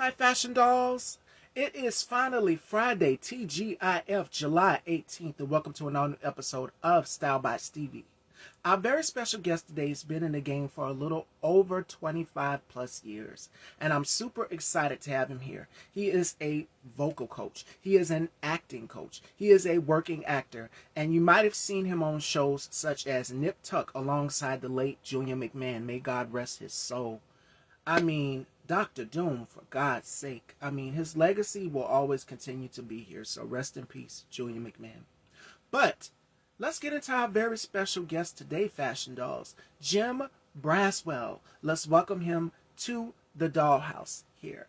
Hi, Fashion Dolls. It is finally Friday, TGIF, July 18th, and welcome to another episode of Style by Stevie. Our very special guest today has been in the game for a little over 25 plus years, and I'm super excited to have him here. He is a vocal coach, he is an acting coach, he is a working actor, and you might have seen him on shows such as Nip Tuck alongside the late Julian McMahon. May God rest his soul. I mean, Dr. Doom, for God's sake. I mean, his legacy will always continue to be here. So rest in peace, Julian McMahon. But let's get into our very special guest today, Fashion Dolls, Jim Braswell. Let's welcome him to the dollhouse here.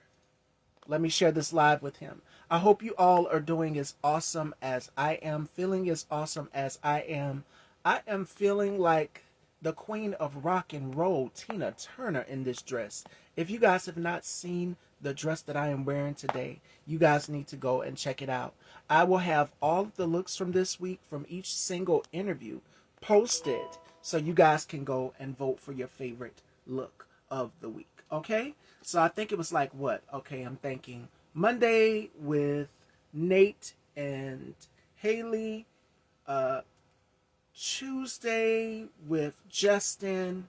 Let me share this live with him. I hope you all are doing as awesome as I am, feeling as awesome as I am. I am feeling like the queen of rock and roll, Tina Turner, in this dress. If you guys have not seen the dress that I am wearing today, you guys need to go and check it out. I will have all of the looks from this week from each single interview posted so you guys can go and vote for your favorite look of the week. Okay? So I think it was like what? Okay, I'm thinking Monday with Nate and Haley, Tuesday with Justin,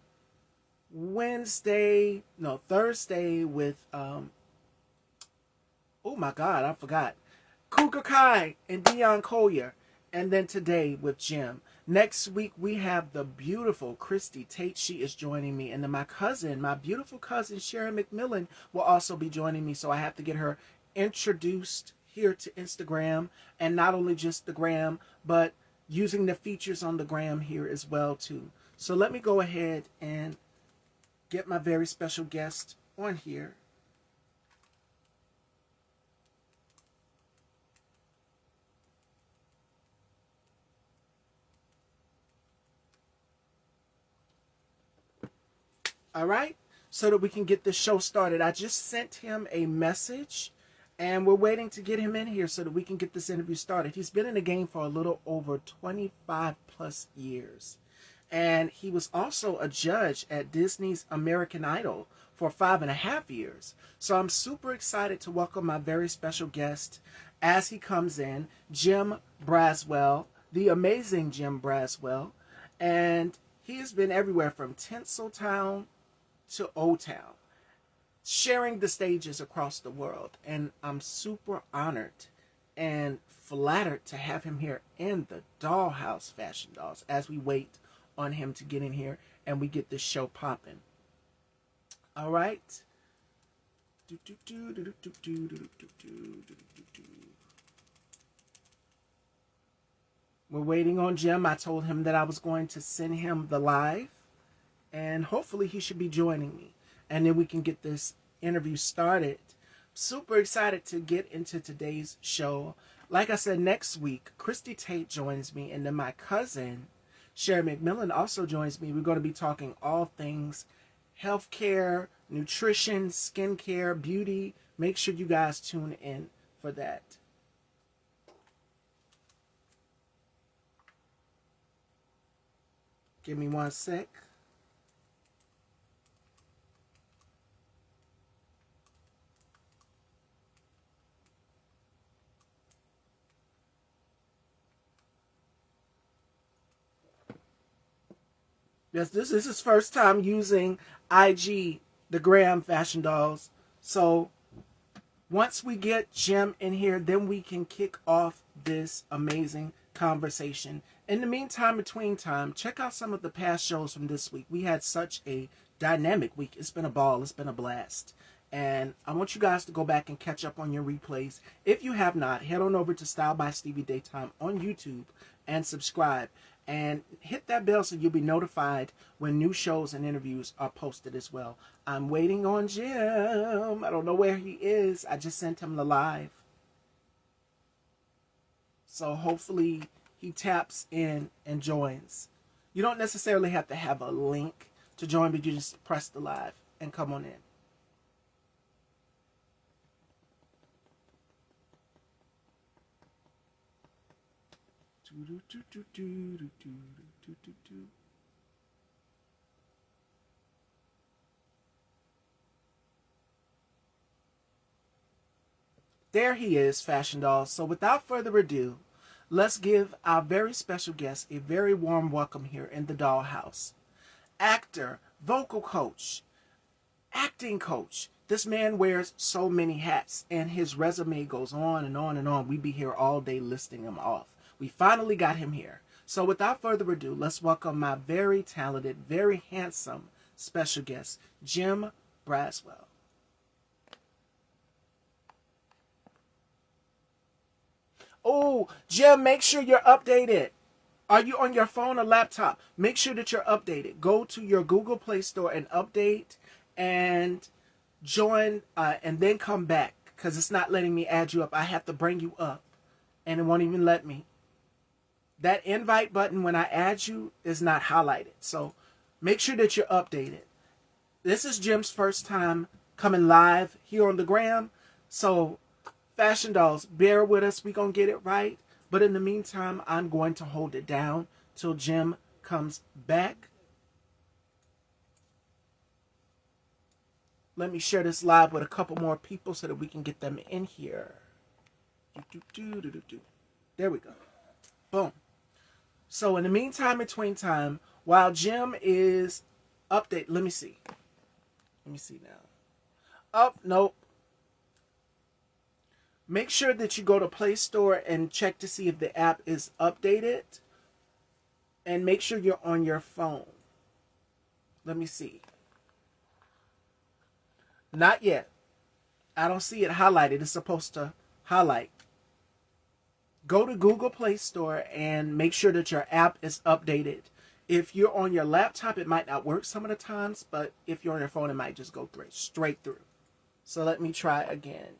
Thursday with oh my God, I forgot, Kuka Kai and Dion Collier, and then today with Jim. Next week we have the beautiful Christy Tate. She is joining me, and then my beautiful cousin Sharon McMillan will also be joining me. So I have to get her introduced here to Instagram, and not only just the gram, but using the features on the gram here as well too. So let me go ahead and get my very special guest on here. All right, so that we can get the show started. I just sent him a message, and we're waiting to get him in here so that we can get this interview started. He's been in the game for a little over 25 plus years. And he was also a judge at Disney's American Idol for 5.5 years. So I'm super excited to welcome my very special guest as he comes in, Jim Braswell, the amazing Jim Braswell. And he has been everywhere from Tinseltown to O-Town, sharing the stages across the world. And I'm super honored and flattered to have him here in the Dollhouse, Fashion Dolls, as we wait on him to get in here and we get this show popping. All right. We're waiting on Jim. I told him that I was going to send him the live, and hopefully he should be joining me, and then we can get this interview started. Super excited to get into today's show. Like I said, next week Christy Tate joins me, and then my cousin Sharon McMillan also joins me. We're going to be talking all things healthcare, nutrition, skincare, beauty. Make sure you guys tune in for that. Give me one sec. Yes, this is his first time using IG, the Gram, Fashion Dolls. So once we get Jim in here, then we can kick off this amazing conversation. In the meantime, between time, check out some of the past shows from this week. We had such a dynamic week. It's been a ball. It's been a blast. And I want you guys to go back and catch up on your replays. If you have not, head on over to Style by Stevie Daytime on YouTube and subscribe. And hit that bell so you'll be notified when new shows and interviews are posted as well. I'm waiting on Jim. I don't know where he is. I just sent him the live. So hopefully he taps in and joins. You don't necessarily have to have a link to join, but you just press the live and come on in. There he is, Fashion Dolls. So without further ado, let's give our very special guest a very warm welcome here in the dollhouse. Actor, vocal coach, acting coach. This man wears so many hats, and his resume goes on and on and on. We'd be here all day listing him off. We finally got him here. So without further ado, let's welcome my very talented, very handsome special guest, Jim Braswell. Oh, Jim, make sure you're updated. Are you on your phone or laptop? Make sure that you're updated. Go to your Google Play Store and update and join and then come back because it's not letting me add you up. I have to bring you up and it won't even let me. That invite button when I add you is not highlighted. So make sure that you're updated. This is Jim's first time coming live here on the gram. So Fashion Dolls, bear with us. We're going to get it right. But in the meantime, I'm going to hold it down till Jim comes back. Let me share this live with a couple more people so that we can get them in here. There we go. Boom. So in the meantime, between time, while Jim is update, let me see. Let me see now. Oh, nope. Make sure that you go to Play Store and check to see if the app is updated. And make sure you're on your phone. Let me see. Not yet. I don't see it highlighted. It's supposed to highlight. Go to Google Play Store and make sure that your app is updated. If you're on your laptop, it might not work some of the times, but if you're on your phone, it might just go straight through. So let me try again.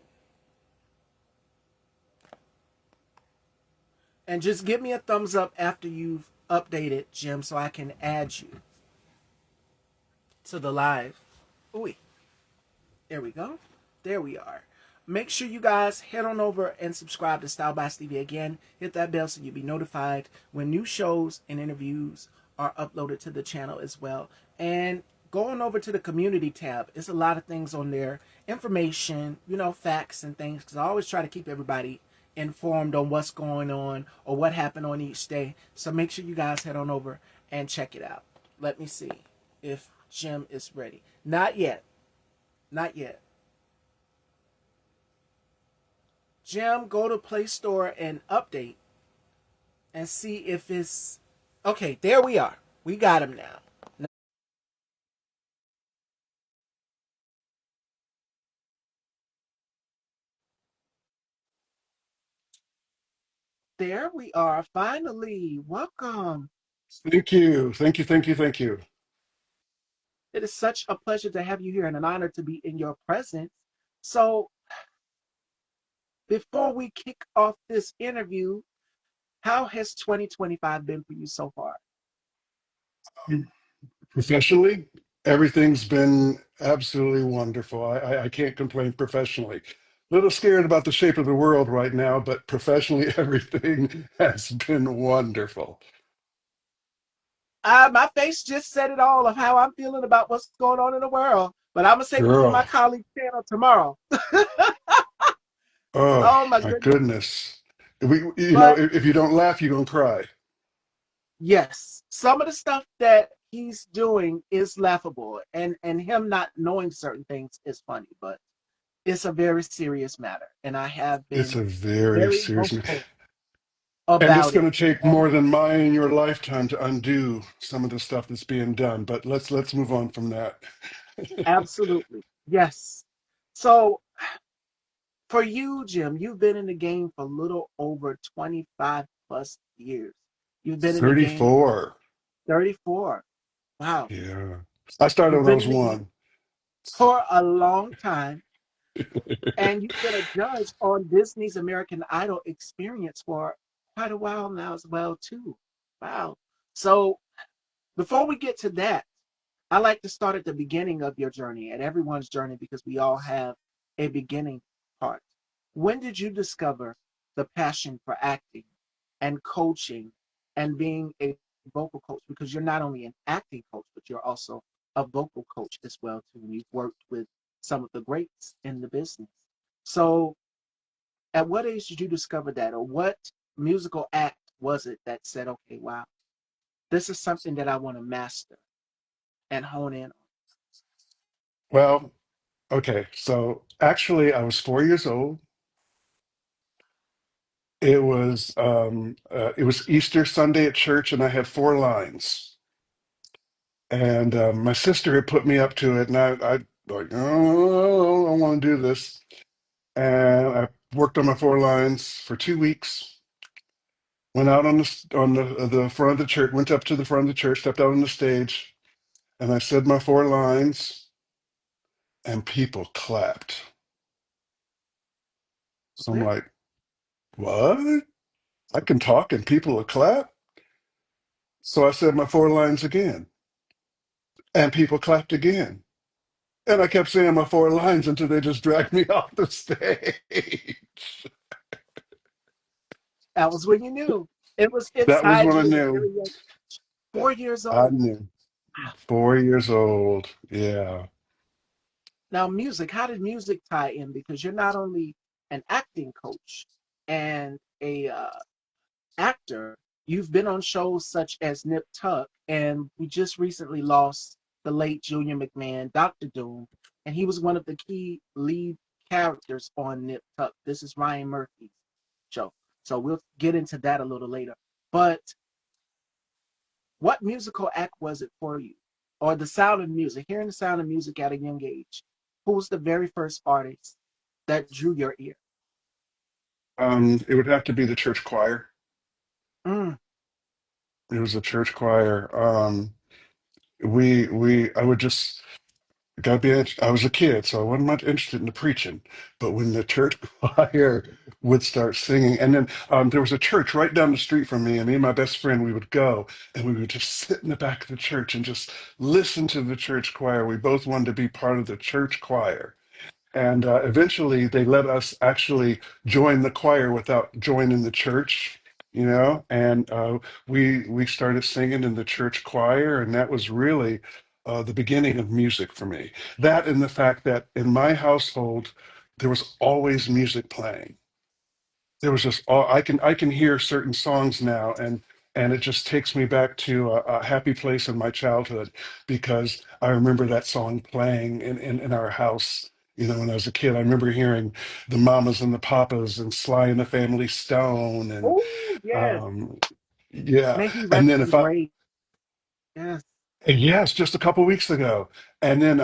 And just give me a thumbs up after you've updated, Jim, so I can add you to the live. Ooh, there we go. There we are. Make sure you guys head on over and subscribe to Style by Stevie again. Hit that bell so you'll be notified when new shows and interviews are uploaded to the channel as well. And go on over to the community tab. There's a lot of things on there. Information, facts and things. Because I always try to keep everybody informed on what's going on or what happened on each day. So make sure you guys head on over and check it out. Let me see if Jim is ready. Not yet. Not yet. Jim, go to Play Store and update and see if it's... Okay, there we are. We got him now. There we are. Finally. Welcome. Thank you. Thank you. Thank you. Thank you. It is such a pleasure to have you here and an honor to be in your presence. So, before we kick off this interview, how has 2025 been for you so far? Professionally, everything's been absolutely wonderful. I can't complain professionally. A little scared about the shape of the world right now, but professionally, everything has been wonderful. My face just said it all of how I'm feeling about what's going on in the world. But I'm gonna save it for my Girl, colleague's channel tomorrow. oh Oh my my goodness. goodness. But If you don't laugh, you're gonna cry. yes, some of the stuff that he's doing is laughable, and him not knowing certain things is funny, but it's a very serious matter, and I have It's been a very very serious, vocal and it's about going it. to take And more than mine in your lifetime to undo some of the stuff that's being done. But let's move on from that. absolutely, yes. So for you, Jim, you've been in the game for a little over 25 plus years. You've been in the game 34. 34. Wow. Yeah. I started You've when I been was in the game one. for a long time. And you've been a judge on Disney's American Idol experience for quite a while now as well, too. Wow. So before we get to that, I like to start at the beginning of your journey and everyone's journey because we all have a beginning part. When did you discover the passion for acting and coaching and being a vocal coach? Because you're not only an acting coach, but you're also a vocal coach as well too. And you've worked with some of the greats in the business. So At what age did you discover that, or what musical act was it that said, "Okay, wow, this is something that I want to master and hone in on"? Well, okay, so actually, I was 4 years old. It was Easter Sunday at church, and I had four lines. And my sister had put me up to it, and I like, oh, I don't want to do this. And I worked on my four lines for 2 weeks. Went out on the front of the church, went up to the front of the church, stepped out on the stage, and I said my four lines, and people clapped. So I'm Really? like, what? I can talk and people will clap? So I said my four lines again, and people clapped again. And I kept saying my four lines until they just dragged me off the stage. That was when you knew it was That was inside when I you at a knew. very young, 4 years I old. knew. 4 years old. Yeah. Now, music. How did music tie in? Because you're not only an acting coach and a actor, you've been on shows such as Nip Tuck, and we just recently lost the late Julian McMahon, Dr. Doom, and he was one of the key lead characters on Nip Tuck. This is Ryan Murphy's show. So we'll get into that a little later. But what musical act was it for you? Or the sound of music, hearing the sound of music at a young age? Who was the very first artist that drew your ear? It would have to be the church choir. Mm, It was a church choir. I would just gotta be. I was a kid, so I wasn't much interested in the preaching. But when the church choir would start singing, and then there was a church right down the street from me, and me and my best friend, we would go and we would just sit in the back of the church and just listen to the church choir. We both wanted to be part of the church choir. And eventually, they let us actually join the choir without joining the church, And we started singing in the church choir, and that was really the beginning of music for me. That and the fact that in my household, there was always music playing. There was just I can hear certain songs now, and it just takes me back to a happy place in my childhood because I remember that song playing in our house. When I was a kid, I remember hearing the Mamas and the Papas and Sly and the Family Stone, and oh, yes. um, yeah. May he And rest then in if I grace. Yes. yes, just a couple weeks ago, and then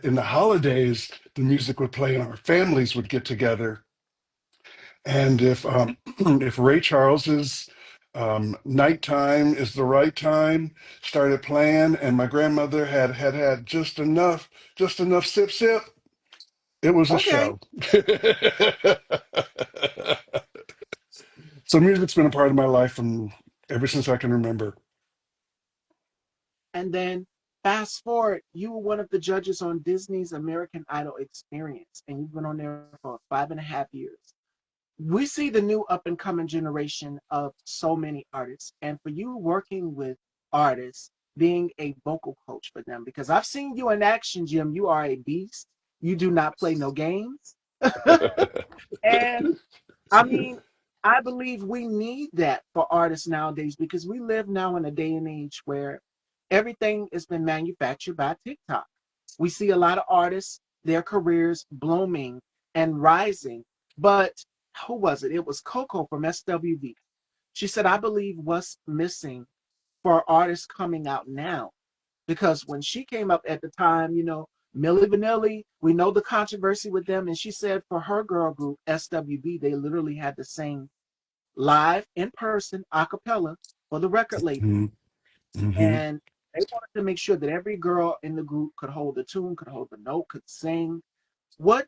in the holidays, the music would play and our families would get together. And if Ray Charles's "Nighttime Is the Right Time" started playing, and my grandmother had just enough sip sip, it was a Okay. show. So music's been a part of my life from ever since I can remember. And then fast forward, you were one of the judges on Disney's American Idol Experience, and you've been on there for 5.5 years. We see the new up and coming generation of so many artists. And for you working with artists, being a vocal coach for them, because I've seen you in action, Jim, you are a beast. You do not play no games. And I mean, I believe we need that for artists nowadays because we live now in a day and age where everything has been manufactured by TikTok. We see a lot of artists, their careers blooming and rising. But who was it? It was Coco from SWV. She said, I believe what's missing for artists coming out now, because when she came up at the time, Millie Vanilli, we know the controversy with them. And she said for her girl group, SWB, they literally had to sing live in person, a cappella, for the record label. Mhm, mhm. And they wanted to make sure that every girl in the group could hold the tune, could hold the note, could sing. What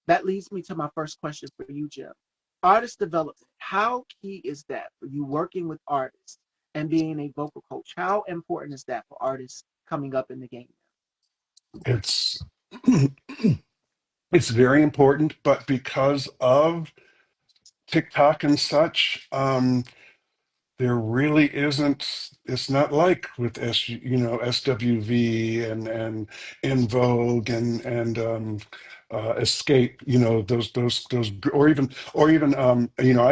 That leads me to my first question for you, Jim. Artist development. How key is that for you working with artists and being a vocal coach? How important is that for artists coming up in the game? It's it's very important, but because of TikTok and such, there really isn't. It's not like with SWV and In Vogue and escape, those,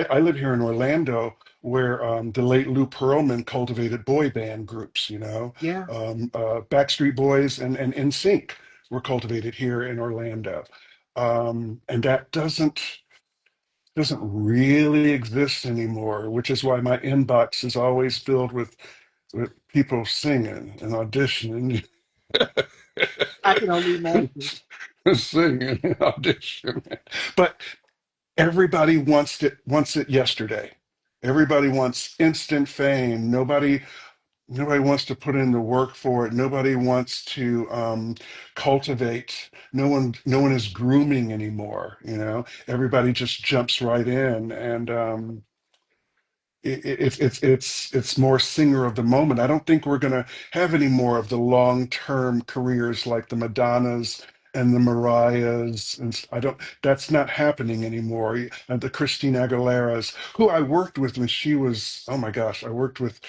I live here in Orlando, where the late Lou Pearlman cultivated boy band groups. Yeah. Backstreet Boys and NSYNC were cultivated here in Orlando, and that doesn't really exist anymore, which is why my inbox is always filled with people singing and auditioning, I can only imagine. singing and auditioning. But everybody wants it yesterday. Everybody wants instant fame. Nobody wants to put in the work for it. Nobody wants to cultivate. No one is grooming anymore. Everybody just jumps right in, and it's more singer of the moment. I don't think we're going to have any more of the long-term careers like the Madonnas and the Mariahs, and I don't. That's not happening anymore. And the Christina Aguileras, who I worked with when she was, oh my gosh, I worked with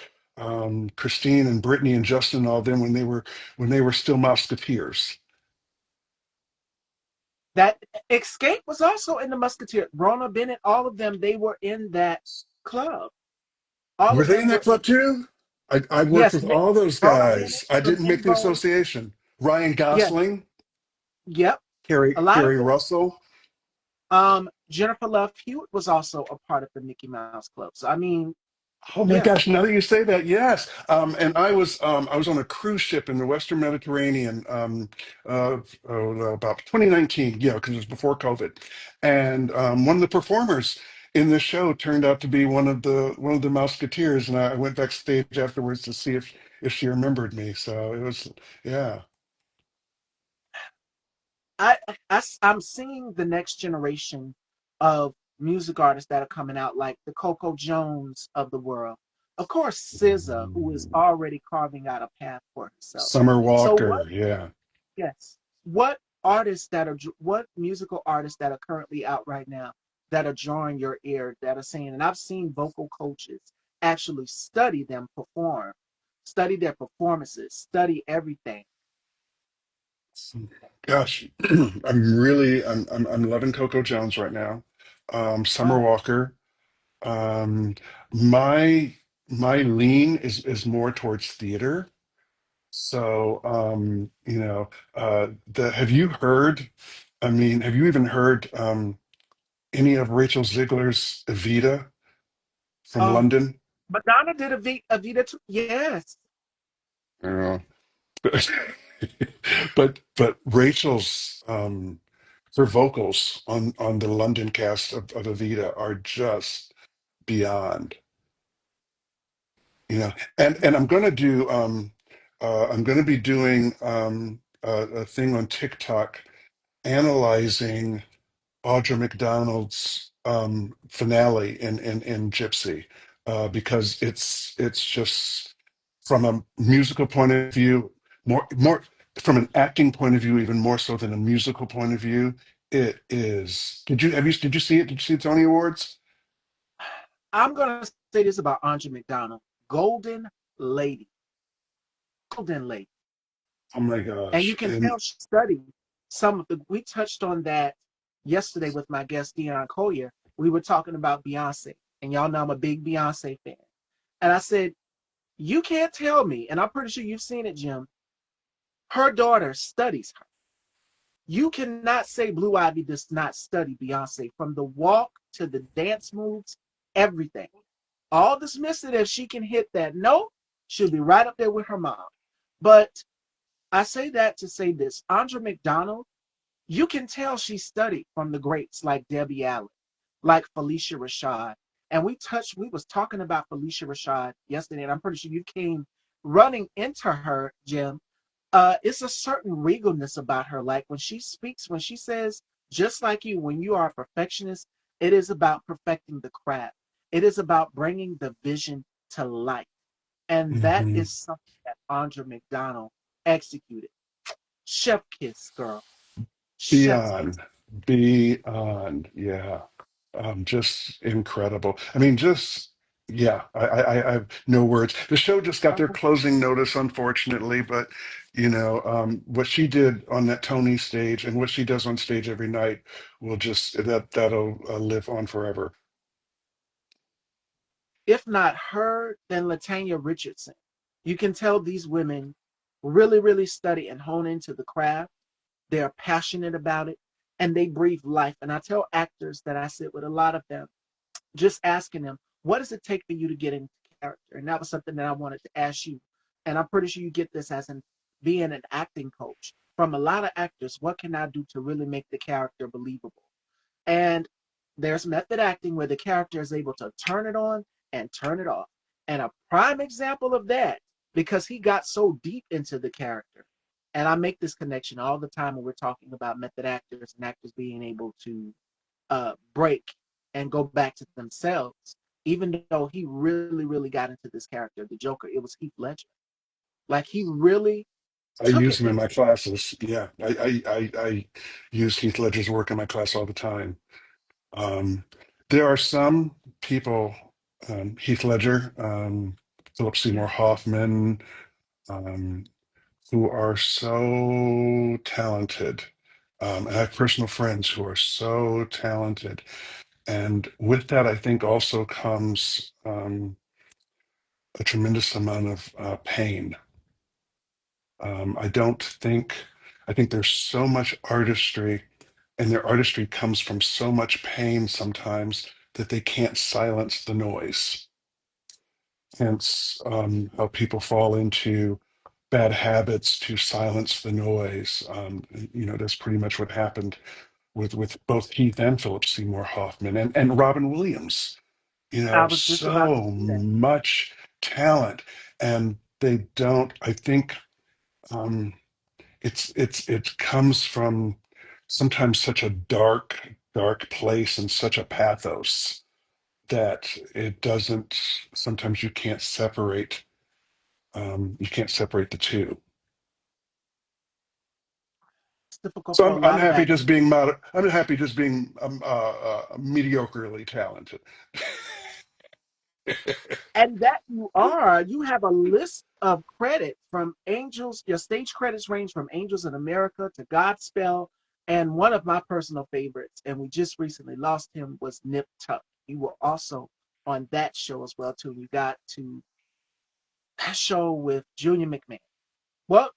Christine and Brittany and Justin and all them when they were still Musketeers. That Escape was also in the Musketeer. Rona Bennett, all of them, they were in that club. All Were of they in them that were in. club too? I worked Yes, with all those Rona Bennett, guys. I them didn't make the Invo. association. Ryan Yes, Gosling. yep. Carrie A lot of Carrie them. Russell. Jennifer Love Hewitt was also a part of the Mickey Mouse Club. So I mean, Oh my yeah, gosh! Now that you say that, yes. And I was on a cruise ship in the Western Mediterranean, about 2019. Yeah, because it was before COVID. And one of the performers in the show turned out to be one of the Musketeers, and I went backstage afterwards to see if she remembered me. So it was, yeah. I, I'm seeing the next generation of music artists that are coming out, like the Coco Jones of the world. Of course, SZA, who is already carving out a path for herself. Summer So what? Walker, yeah. Yes, what musical artists that are currently out right now that are drawing your ear, that are saying, and I've seen vocal coaches actually study them perform, study their performances, study everything. Gosh, I'm loving Coco Jones right now. Summer Wow. Walker. Um, my my lean is more towards theater. So have you heard? I mean, have you even heard any of Rachel Ziegler's Evita from Um, London? Madonna did a Vita too. Yes. Uh, but Rachel's her vocals on the London cast of Evita are just beyond, and I'm gonna be doing a thing on TikTok analyzing Audra McDonald's finale in Gypsy, because it's just from a musical point of view, more from an acting point of view, even more so than a musical point of view. It is. Did you see it? Did you see the Tony Awards? I'm gonna say this about Andre McDonald. Golden lady. Golden lady. Oh my And you gosh! can And tell she studied some of the we touched on that yesterday with my guest Dion Collier. We were talking about Beyonce. And y'all know I'm a big Beyonce fan. And I said, you can't tell me, and I'm pretty sure you've seen it, Jim. Her daughter studies her. You cannot say Blue Ivy does not study Beyonce from the walk to the dance moves, everything. All dismiss it if she can hit that note, she'll be right up there with her mom. But I say that to say this Andra McDonald, you can tell she studied from the greats like Debbie Allen, like Felicia Rashad. And we was talking about Felicia Rashad yesterday, and I'm pretty sure you came running into her, Jim. It's a certain regalness about her. Like when she speaks, when she says, just like you, when you are a perfectionist, it is about perfecting the craft. It is about bringing the vision to life. And that mhm. is something that Andra McDonald executed. Chef kiss, girl. Chef's kiss. Beyond, beyond, yeah. Just incredible. I mean, just. Yeah, I have no words. The show just got their closing notice, unfortunately, but what she did on that Tony stage and what she does on stage every night will just that'll live on forever. If not her, then Latanya Richardson. You can tell these women really, really study and hone into the craft. They're passionate about it and they breathe life. And I tell actors that I sit with a lot of them, just asking them, what does it take for you to get into character? And that was something that I wanted to ask you. And I'm pretty sure you get this as in being an acting coach. From a lot of actors, what can I do to really make the character believable? And there's method acting where the character is able to turn it on and turn it off. And a prime example of that, because he got so deep into the character. And I make this connection all the time when we're talking about method actors and actors being able to break and go back to themselves. Even though he really, really got into this character, the Joker, it was Heath Ledger. Like he really I took use it them in there. my classes. Yeah, I use Heath Ledger's work in my class all the time. Um, there are some people, Heath Ledger, Philip Seymour Yeah, Hoffman, um, who are so talented. And I have personal friends who are so talented. And with that, I think also comes a tremendous amount of pain. I don't think, I think there's so much artistry, and their artistry comes from so much pain sometimes that they can't silence the noise. Hence, how people fall into bad habits to silence the noise. That's pretty much what happened with both Heath and Philip Seymour Hoffman and Robin Williams. I was just about to So say that. much talent, and they don't. I think um, it comes from sometimes such a dark place and such a pathos that it doesn't. Sometimes you can't separate the two. It's difficult So for a I'm lot of happy just actors. being I'm happy just being mediocrely talented. And that you are, you have a list of credits from Angels. Your stage credits range from Angels in America to Godspell. And one of my personal favorites, and we just recently lost him, was Nip Tuck. You were also on that show as well, too. You got to that show with Junior McMahon. What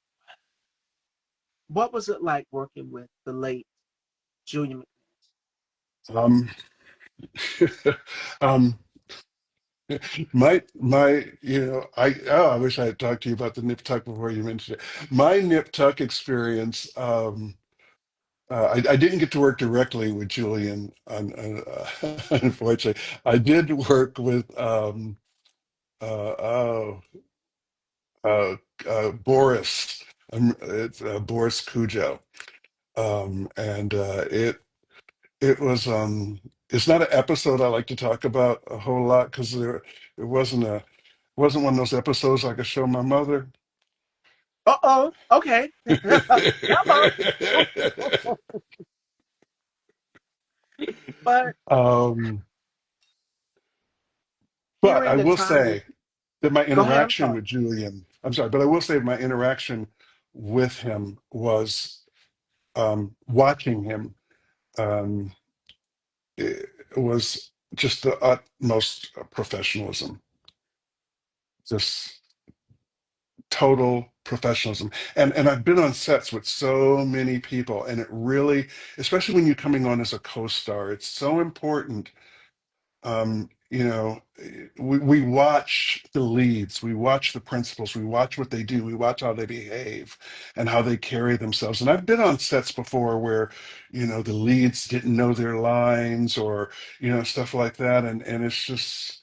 what was it like working with the late Junior McMahon? Um, um, I wish I had talked to you about the nip tuck before you mentioned it. My nip tuck experience, I didn't get to work directly with Julian, unfortunately. I did work with oh, uh, Boris. It's Boris Cujo, and it was it's not an episode I like to talk about a whole lot because it wasn't one of those episodes I could show my mother. Oh, okay. Come on. But um, but hearing I the will time with say that my go ahead, I'm interaction sorry. with Julian, I'm sorry, but I will say my interaction with him was watching him. Um, it was just the utmost professionalism, just total professionalism. And I've been on sets with so many people, and it really, especially when you're coming on as a co-star, it's so important. We watch the leads, we watch the principals, we watch what they do, we watch how they behave and how they carry themselves. And I've been on sets before where, the leads didn't know their lines or, stuff like that. And it's just,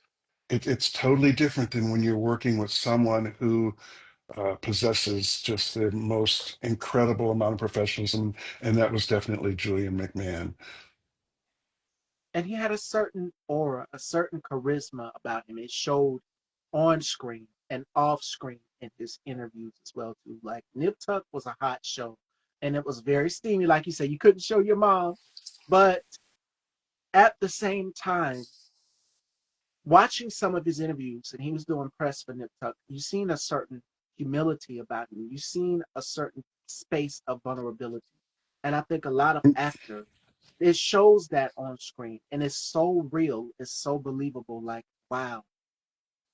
it's totally different than when you're working with someone who possesses just the most incredible amount of professionalism. And that was definitely Julian McMahon. And he had a certain aura, a certain charisma about him. It showed on screen and off screen in his interviews as well too. Like Nip Tuck was a hot show, and it was very steamy. Like you said, you couldn't show your mom, but at the same time, watching some of his interviews, and he was doing press for Nip Tuck, you've seen a certain humility about him. You've seen a certain space of vulnerability. And I think a lot of actors, it shows that on screen. And it's so real, it's so believable. Like, wow,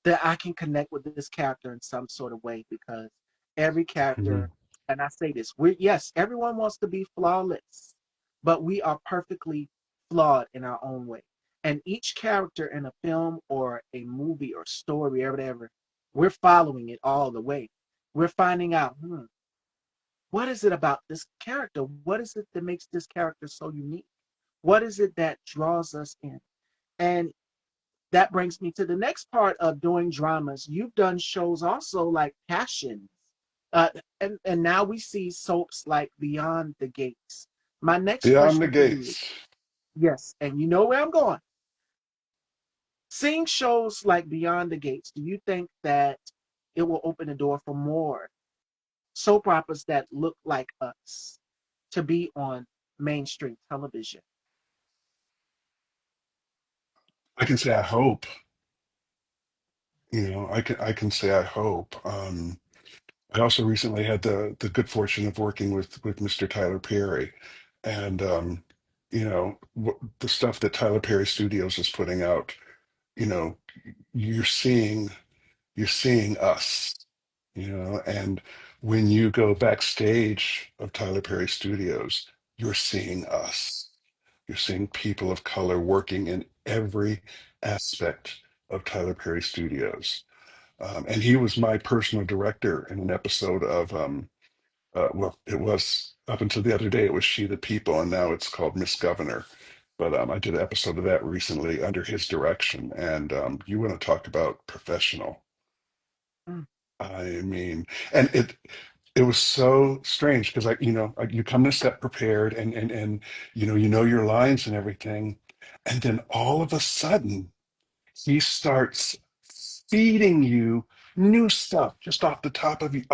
that I can connect with this character in some sort of way because every character, Mhm. and I say this, we yes, everyone wants to be flawless, but we are perfectly flawed in our own way. And each character in a film or a movie or story or whatever, we're following it all the way. We're finding out, what is it about this character? What is it that makes this character so unique? What is it that draws us in? And that brings me to the next part of doing dramas. You've done shows also like Passions, and now we see soaps like Beyond the Gates. My next Beyond the question for you is gates. yes, and you know where I'm going. Seeing shows like Beyond the Gates, do you think that it will open the door for more soap operas that look like us to be on mainstream television? I can say I hope. I can say I hope. I also recently had the good fortune of working with Mr. Tyler Perry, and the stuff that Tyler Perry Studios is putting out. You know, you're seeing you're seeing us. And when you go backstage of Tyler Perry Studios, you're seeing us. You're seeing people of color working in every aspect of Tyler Perry Studios. And he was my personal director in an episode of, well, it was up until the other day, it was She the People, and now it's called Miss Governor. But I did an episode of that recently under his direction. And you want to talk about professional. Mm. I mean, and it was so strange because you come to set prepared and you know your lines and everything, and then all of a sudden he starts feeding you new stuff just off the top of his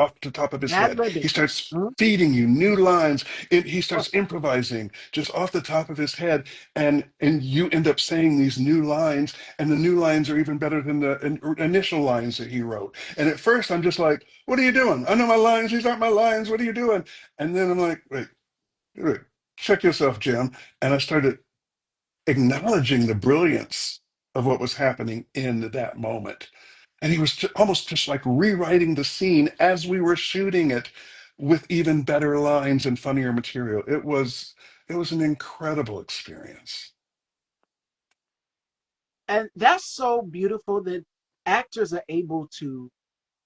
Ad head. He libbing. starts Mm. feeding you new lines. He starts improvising just off the top of his head, and you end up saying these new lines, and the new lines are even better than the initial lines that he wrote. And at first, I'm just like, "What are you doing? I know my lines. These aren't my lines. What are you doing?" And then I'm like, "Wait, check yourself, Jim." And I started acknowledging the brilliance of what was happening in that moment. And he was almost just like rewriting the scene as we were shooting it with even better lines and funnier material. It was an incredible experience. And that's so beautiful that actors are able to,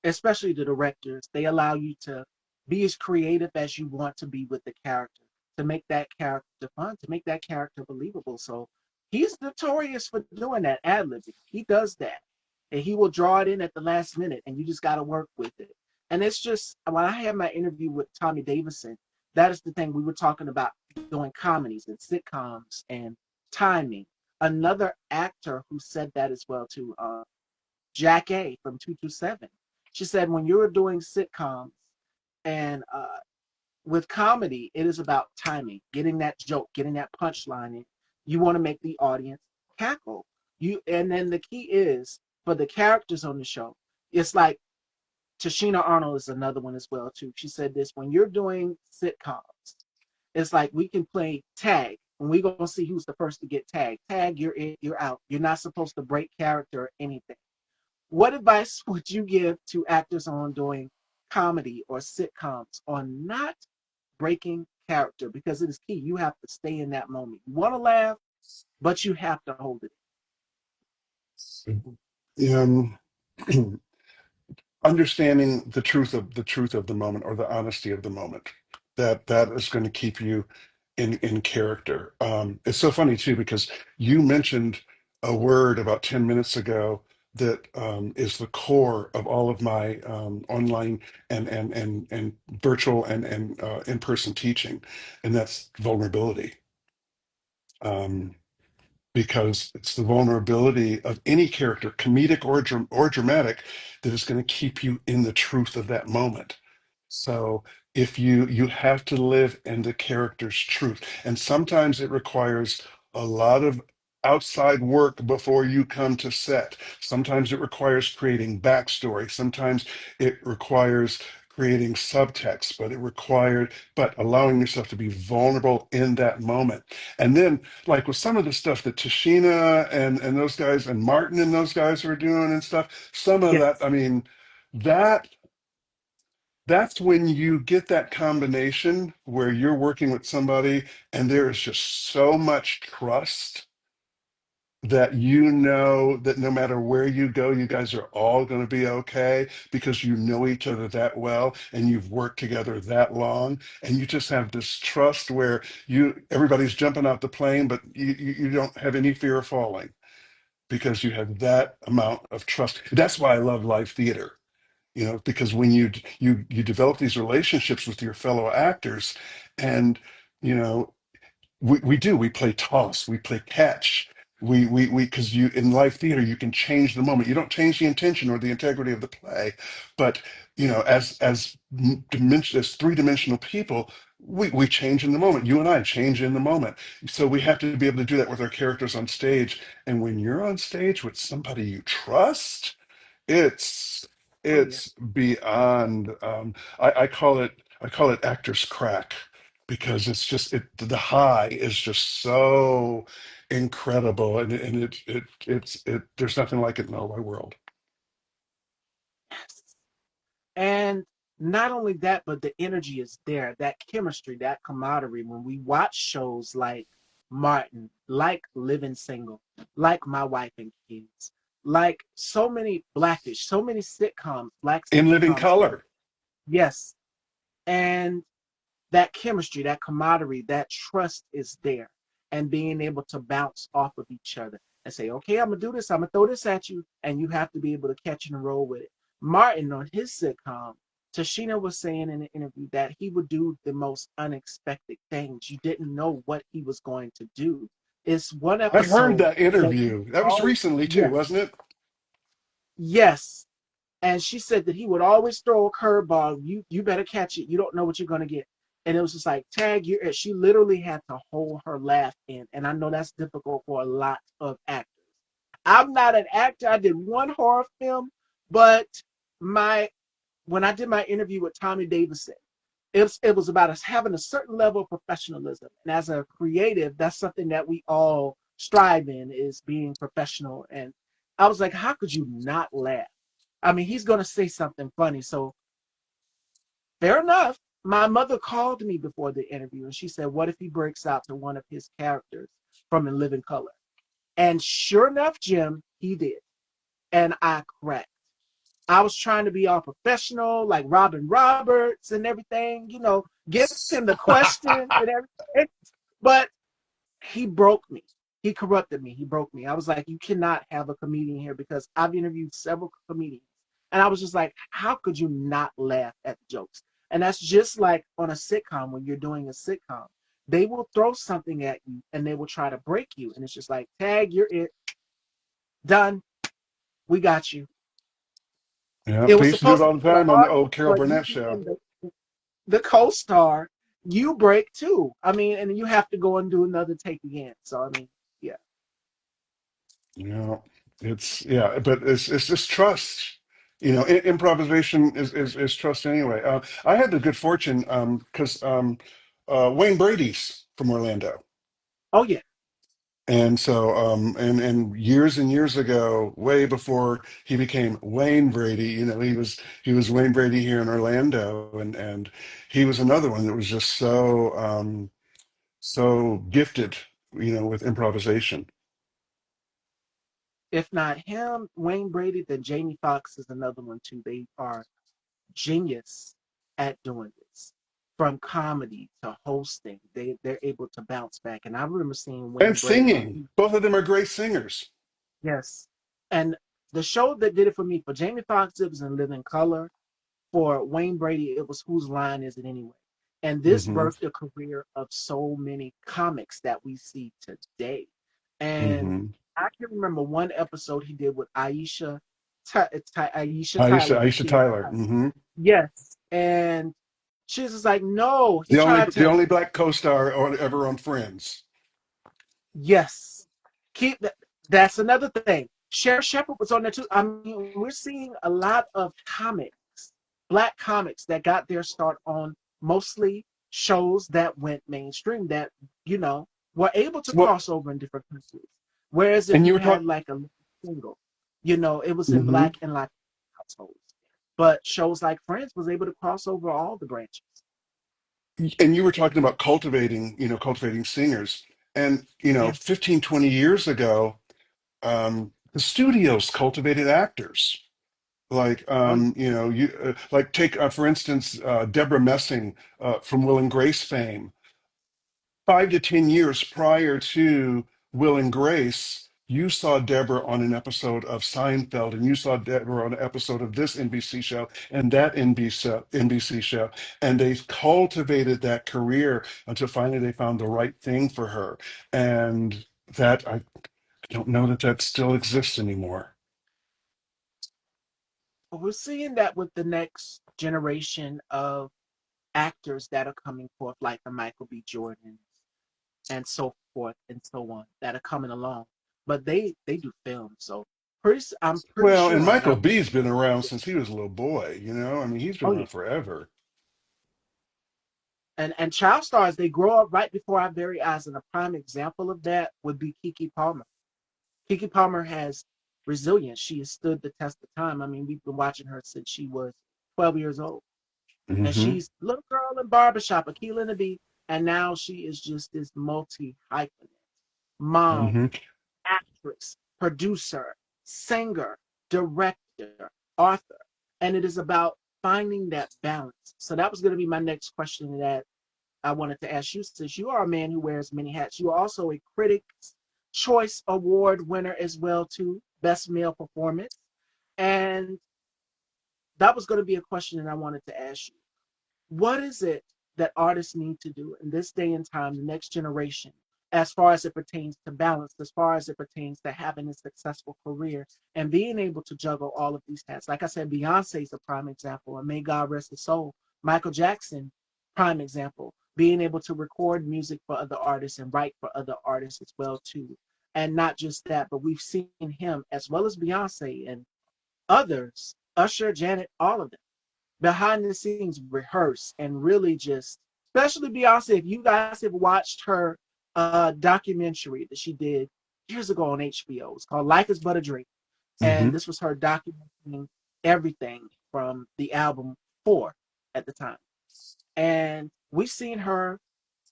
especially the directors, they allow you to be as creative as you want to be with the character, to make that character fun, to make that character believable. So he's notorious for doing that ad libbing. He does that. And he will draw it in at the last minute, and you just got to work with it. And it's just, when I had my interview with Tommy Davidson, that is the thing. We were talking about doing comedies and sitcoms and timing. Another actor who said that as well, too, Jack A from 227. She said when you're doing sitcoms and with comedy, it is about timing, getting that joke, getting that punchline in. You want to make the audience cackle. And then the key is for the characters on the show. It's like Tashina Arnold is another one as well too. She said this when you're doing sitcoms, it's like we can play tag and we're gonna see who's the first to get tagged. Tag, you're in, you're out. You're not supposed to break character or anything. What advice would you give to actors on doing comedy or sitcoms on not breaking character? Because it is key. You have to stay in that moment. You want to laugh, but you have to hold it. Um, Understanding the truth of the moment, or the honesty of the moment, that is going to keep you in character. It's so funny too because you mentioned a word about 10 minutes ago that is the core of all of my online and virtual and in-person teaching, and that's vulnerability. um, because it's the vulnerability of any character, comedic or dramatic, that is going to keep you in the truth of that moment. So if you have to live in the character's truth, and sometimes it requires a lot of outside work before you come to set. Sometimes it requires creating backstory. Sometimes it requires creating subtext, but allowing yourself to be vulnerable in that moment. And then, like with some of the stuff that Tashina and those guys and Martin and those guys are doing and stuff, some of that, Yes. I mean, that that's when you get that combination where you're working with somebody and there is just so much trust that you know that no matter where you go, you guys are all going to be okay because you know each other that well and you've worked together that long, and you just have this trust where everybody's jumping out the plane, but you don't have any fear of falling because you have that amount of trust. That's why I love live theater. Because when you develop these relationships with your fellow actors, and you know we play toss, we play catch, we because you in live theater you can change the moment. You don't change the intention or the integrity of the play, but as three-dimensional people, we change in the moment. You and I change in the moment, so we have to be able to do that with our characters on stage. And when you're on stage with somebody you trust, it's Oh yeah. it's beyond. I call it actor's crack because the high is just so incredible, and there's nothing like it in the whole wide world. Yes. And not only that, but the energy is there, that chemistry, that camaraderie. When we watch shows like Martin, like Living Single, like My Wife and Kids, like so many Blackish, so many sitcoms, black In living sitcoms that, color. yes, and that chemistry, that camaraderie, that trust is there. And being able to bounce off of each other and say, okay, I'm gonna do this, I'm gonna throw this at you, and you have to be able to catch it and roll with it. Martin on his sitcom, Tashina was saying in an interview that he would do the most unexpected things. You didn't know what he was going to do. It's one I heard episode that that he interview. That was always, recently too, yes, wasn't it? yes, and she said that he would always throw a curveball. You better catch it. You don't know what you're gonna get. And it was just like tag you. She literally had to hold her laugh in. And I know that's difficult for a lot of actors. I'm not an actor. I did one horror film, but my when I did my interview with Tommy Davidson, it was about us having a certain level of professionalism. And as a creative, that's something that we all strive in is being professional. And I was like, how could you not laugh? I mean, he's going to say something funny. So fair enough. My mother called me before the interview and she said, what if he breaks out to one of his characters from In Living Color? And sure enough, Jim, he did. And I cracked. I was trying to be all professional, like Robin Roberts and everything, give him the questions and everything. But he broke me. He corrupted me. He broke me. I was like, you cannot have a comedian here because I've interviewed several comedians. And I was just like, how could you not laugh at the jokes? And that's just like on a sitcom when you're doing a sitcom. They will throw something at you and they will try to break you. And it's just like, tag, you're it. Done. We got you. Yeah, It they was used to do it supposed to all be the for the time on the old audience, Carol but you Burnett show. being the co-star, you break too. I mean, and you have to go and do another take again. So I mean, yeah. Yeah, but it's just trust. Improvisation is trust anyway. I had the good fortune because Wayne Brady's from Orlando. Oh yeah. And so, and years and years ago, way before he became Wayne Brady, he was Wayne Brady here in Orlando, and he was another one that was just so gifted, with improvisation. If not him, Wayne Brady, then Jamie Foxx is another one too. They are genius at doing this. From comedy to hosting, they're able to bounce back. And I remember seeing And Wayne Brady when singing. he Both of them are great singers. yes. And the show that did it for me, for Jamie Foxx, it was in Living Color. For Wayne Brady, it was Whose Line Is It Anyway? And this Hmm. birthed a career of so many comics that we see today. And Hmm. I can remember one episode he did with Aisha Aisha, Tyler, the Aisha kid. Tyler. Yes. And she was just like, no, he The only tried the to, only black co-star ever on Friends. yes. Keep that. That's another thing. Sheriff Shepard was on there too. I mean, we're seeing a lot of comics, black comics that got their start on mostly shows that went mainstream that you know were able to Well, cross over in different countries. Whereas if and you you were had talking. like a single, it was in Hmm. black and Latin households. But shows like Friends was able to cross over all the branches. And you were talking about cultivating singers. And, Yeah. 15, 20 years ago, the studios cultivated actors. Like, Oh, like take, for instance, Deborah Messing from Will and Grace fame. 5 to 10 years prior to Will and Grace, you saw Deborah on an episode of Seinfeld, and you saw Deborah on an episode of this NBC show and that NBC show, and they cultivated that career until finally they found the right thing for her. And that I don't know that that still exists anymore. but we're seeing that with the next generation of actors that are coming forth, like the Michael B. Jordans and so forth and so on, that are coming along. But they do film, so I'm pretty Well, and sure Michael that we. B's been around since he was a little boy, I mean, he's been Oh around yeah, forever. and child stars they grow up right before our very eyes, and a prime example of that would be Keke Palmer. Keke Palmer has resilience. She has stood the test of time. I mean, we've been watching her since she was 12 years old, and Hmm. she's little girl in barbershop, Akilah and the Bee, and now she is just this multi hyphenate mom, Hmm. actress, producer, singer, director, author. And it is about finding that balance. So that was going to be my next question that I wanted to ask you. Since you are a man who wears many hats, you are also a Critics' Choice Award winner as well, too, Best Male Performance. And that was going to be a question that I wanted to ask you. What is it that artists need to do in this day and time, the next generation, as far as it pertains to balance, as far as it pertains to having a successful career and being able to juggle all of these hats? Like I said, Beyonce is a prime example, and may God rest his soul. Michael Jackson, prime example, being able to record music for other artists and write for other artists as well too. And not just that, but we've seen him as well as Beyonce and others, Usher, Janet, all of them behind the scenes rehearse and really just, especially Beyonce. If you guys have watched her documentary that she did years ago on HBO, it's called Life Is But a Dream. And Hmm. this was her documenting everything from the album Four at the time. And we've seen her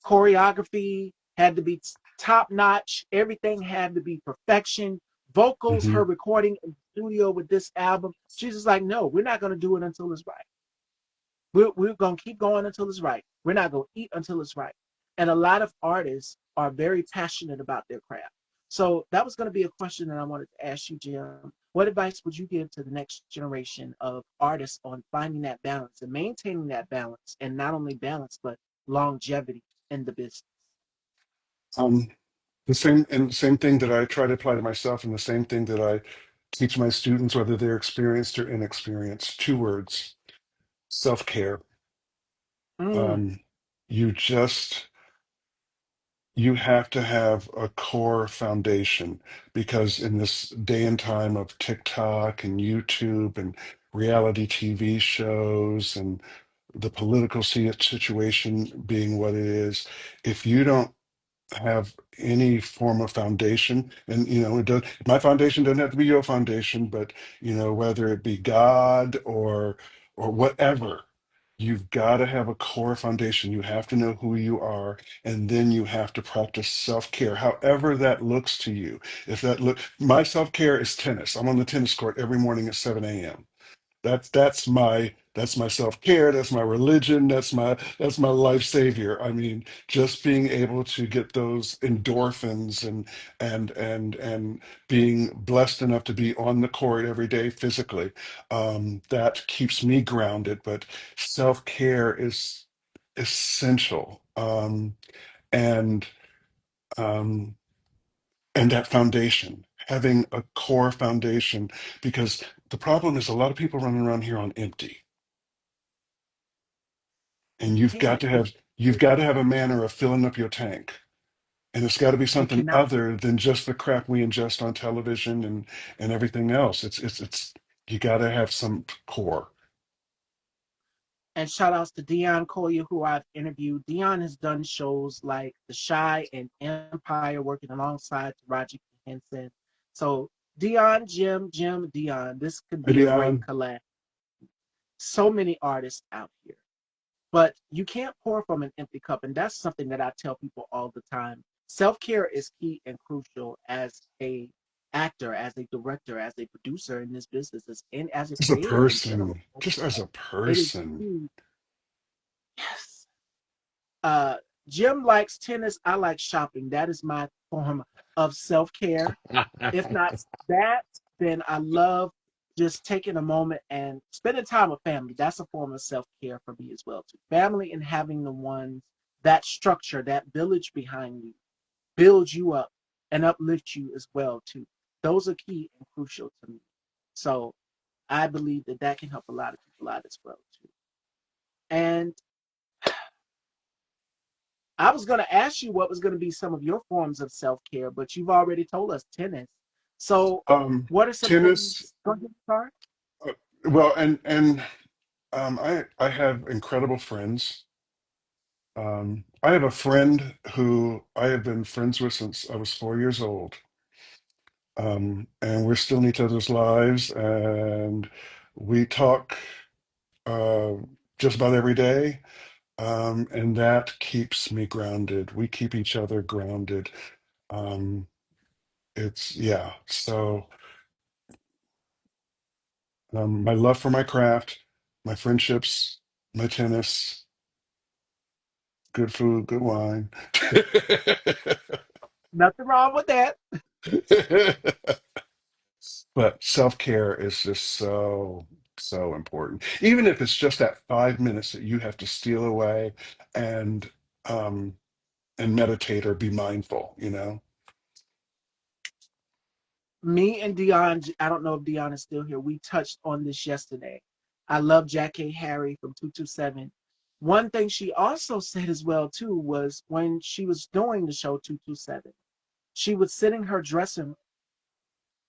choreography had to be top notch, everything had to be perfection. Vocals, Hmm. her recording in the studio with this album, she's just like, no, we're not going to do it until it's right. We're going to keep going until it's right. We're not going to eat until it's right. And a lot of artists are very passionate about their craft. So that was going to be a question that I wanted to ask you, Jim. What advice would you give to the next generation of artists on finding that balance and maintaining that balance, and not only balance, but longevity in the business? Um, the same thing that I try to apply to myself, and the same thing that I teach my students, whether they're experienced or inexperienced. Two words: self-care. Mm, Um, you just you have to have a core foundation, because in this day and time of TikTok and YouTube and reality TV shows and the political situation being what it is, if you don't have any form of foundation, and it does, my foundation doesn't have to be your foundation, but whether it be God or whatever, you've got to have a core foundation. You have to know who you are, and then you have to practice self-care, however that looks to you. If that look My self-care is tennis. I'm on the tennis court every morning at 7 a.m. That's my self-care, that's my religion, that's my life savior. I mean, just being able to get those endorphins and being blessed enough to be on the court every day physically, that keeps me grounded. But self-care is essential. And um and that foundation, having a core foundation, because the problem is a lot of people running around here on empty. And you you've got can't. to have you've got to have a manner of filling up your tank. And it's got to be You something cannot. other than just the crap we ingest on television and everything else. It's you got to have some core. And shout outs to Dion Collier, who I've interviewed. Dion has done shows like The Shy and Empire, working alongside Taraji P. Henson. So Dion, Jim, Dion, this could be a great Dion collab. So many artists out here. But you can't pour from an empty cup. And that's something that I tell people all the time. Self-care is key and crucial as a actor, as a director, as a producer in this business, and as a as a creator in general. person, just as a It is person. key. Yes. Uh, Jim likes tennis. I like shopping. That is my form of self care. If not that, then I love just taking a moment and spending time with family. That's a form of self care for me as well too. Family and having the ones that structure, that village behind you, build you up and uplift you as well too. Those are key and crucial to me. So I believe that that can help a lot of people out as well too. And I was going to ask you what was going to be some of your forms of self care, but you've already told us tennis. So, what are some Tennis. things? Go ahead, sorry. Well, and I have incredible friends. I have a friend who I have been friends with since I was 4 years old. And we're still in each other's lives, and we talk uh, just about every day. And that keeps me grounded. We keep each other grounded. Um, it's yeah. So my love for my craft, my friendships, my tennis, good food, good wine. Nothing wrong with that. But self-care is just so important. Even if it's just that 5 minutes that you have to steal away and um and meditate or be mindful, you know? Me and Dion, I don't know if Dion is still here. We touched on this yesterday. I love Jackie Harry from 227. One thing she also said as well too was when she was doing the show 227, she would sit in her dressing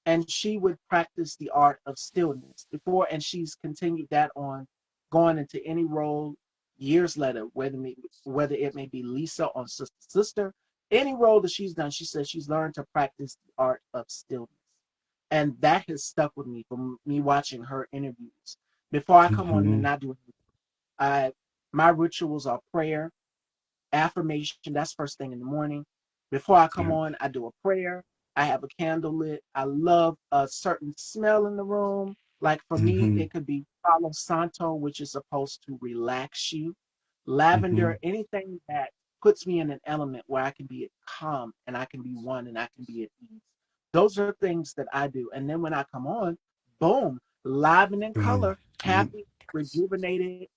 and she would practice the art of stillness before, and she's continued that on going into any role years later, whether it may be Lisa on Sister, any role that she's done, she says she's learned to practice the art of stillness, and that has stuck with me from me watching her interviews. Before I come on Hmm. and I do, I my rituals are prayer, affirmation. That's first thing in the morning. Before I come Yeah. on, I do a prayer. I have a candle lit. I love a certain smell in the room. Like for me, Hmm. it could be Palo Santo, which is supposed to relax you. Hmm. Lavender, anything that puts me in an element where I can be calm and I can be one and I can be at ease. Those are things that I do. And then when I come on, boom, live and in Boom. color, Yep. happy, rejuvenated.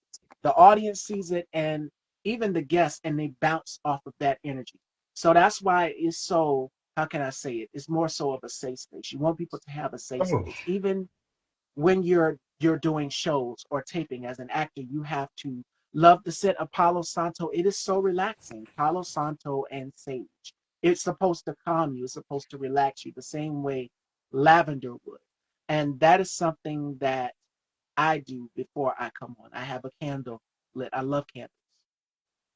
The audience sees it, and even the guests, and they bounce off of that energy. So that's why it's so, how can I say it? It's more so of a safe space. You want people to have a safe Oh, space. Even when you're doing shows or taping as an actor, you have to love the set of Palo Santo. It is so relaxing. Palo Santo and sage. It's supposed to calm you, it's supposed to relax you the same way lavender would. And that is something that I do before I come on. I have a candle lit. I love candles.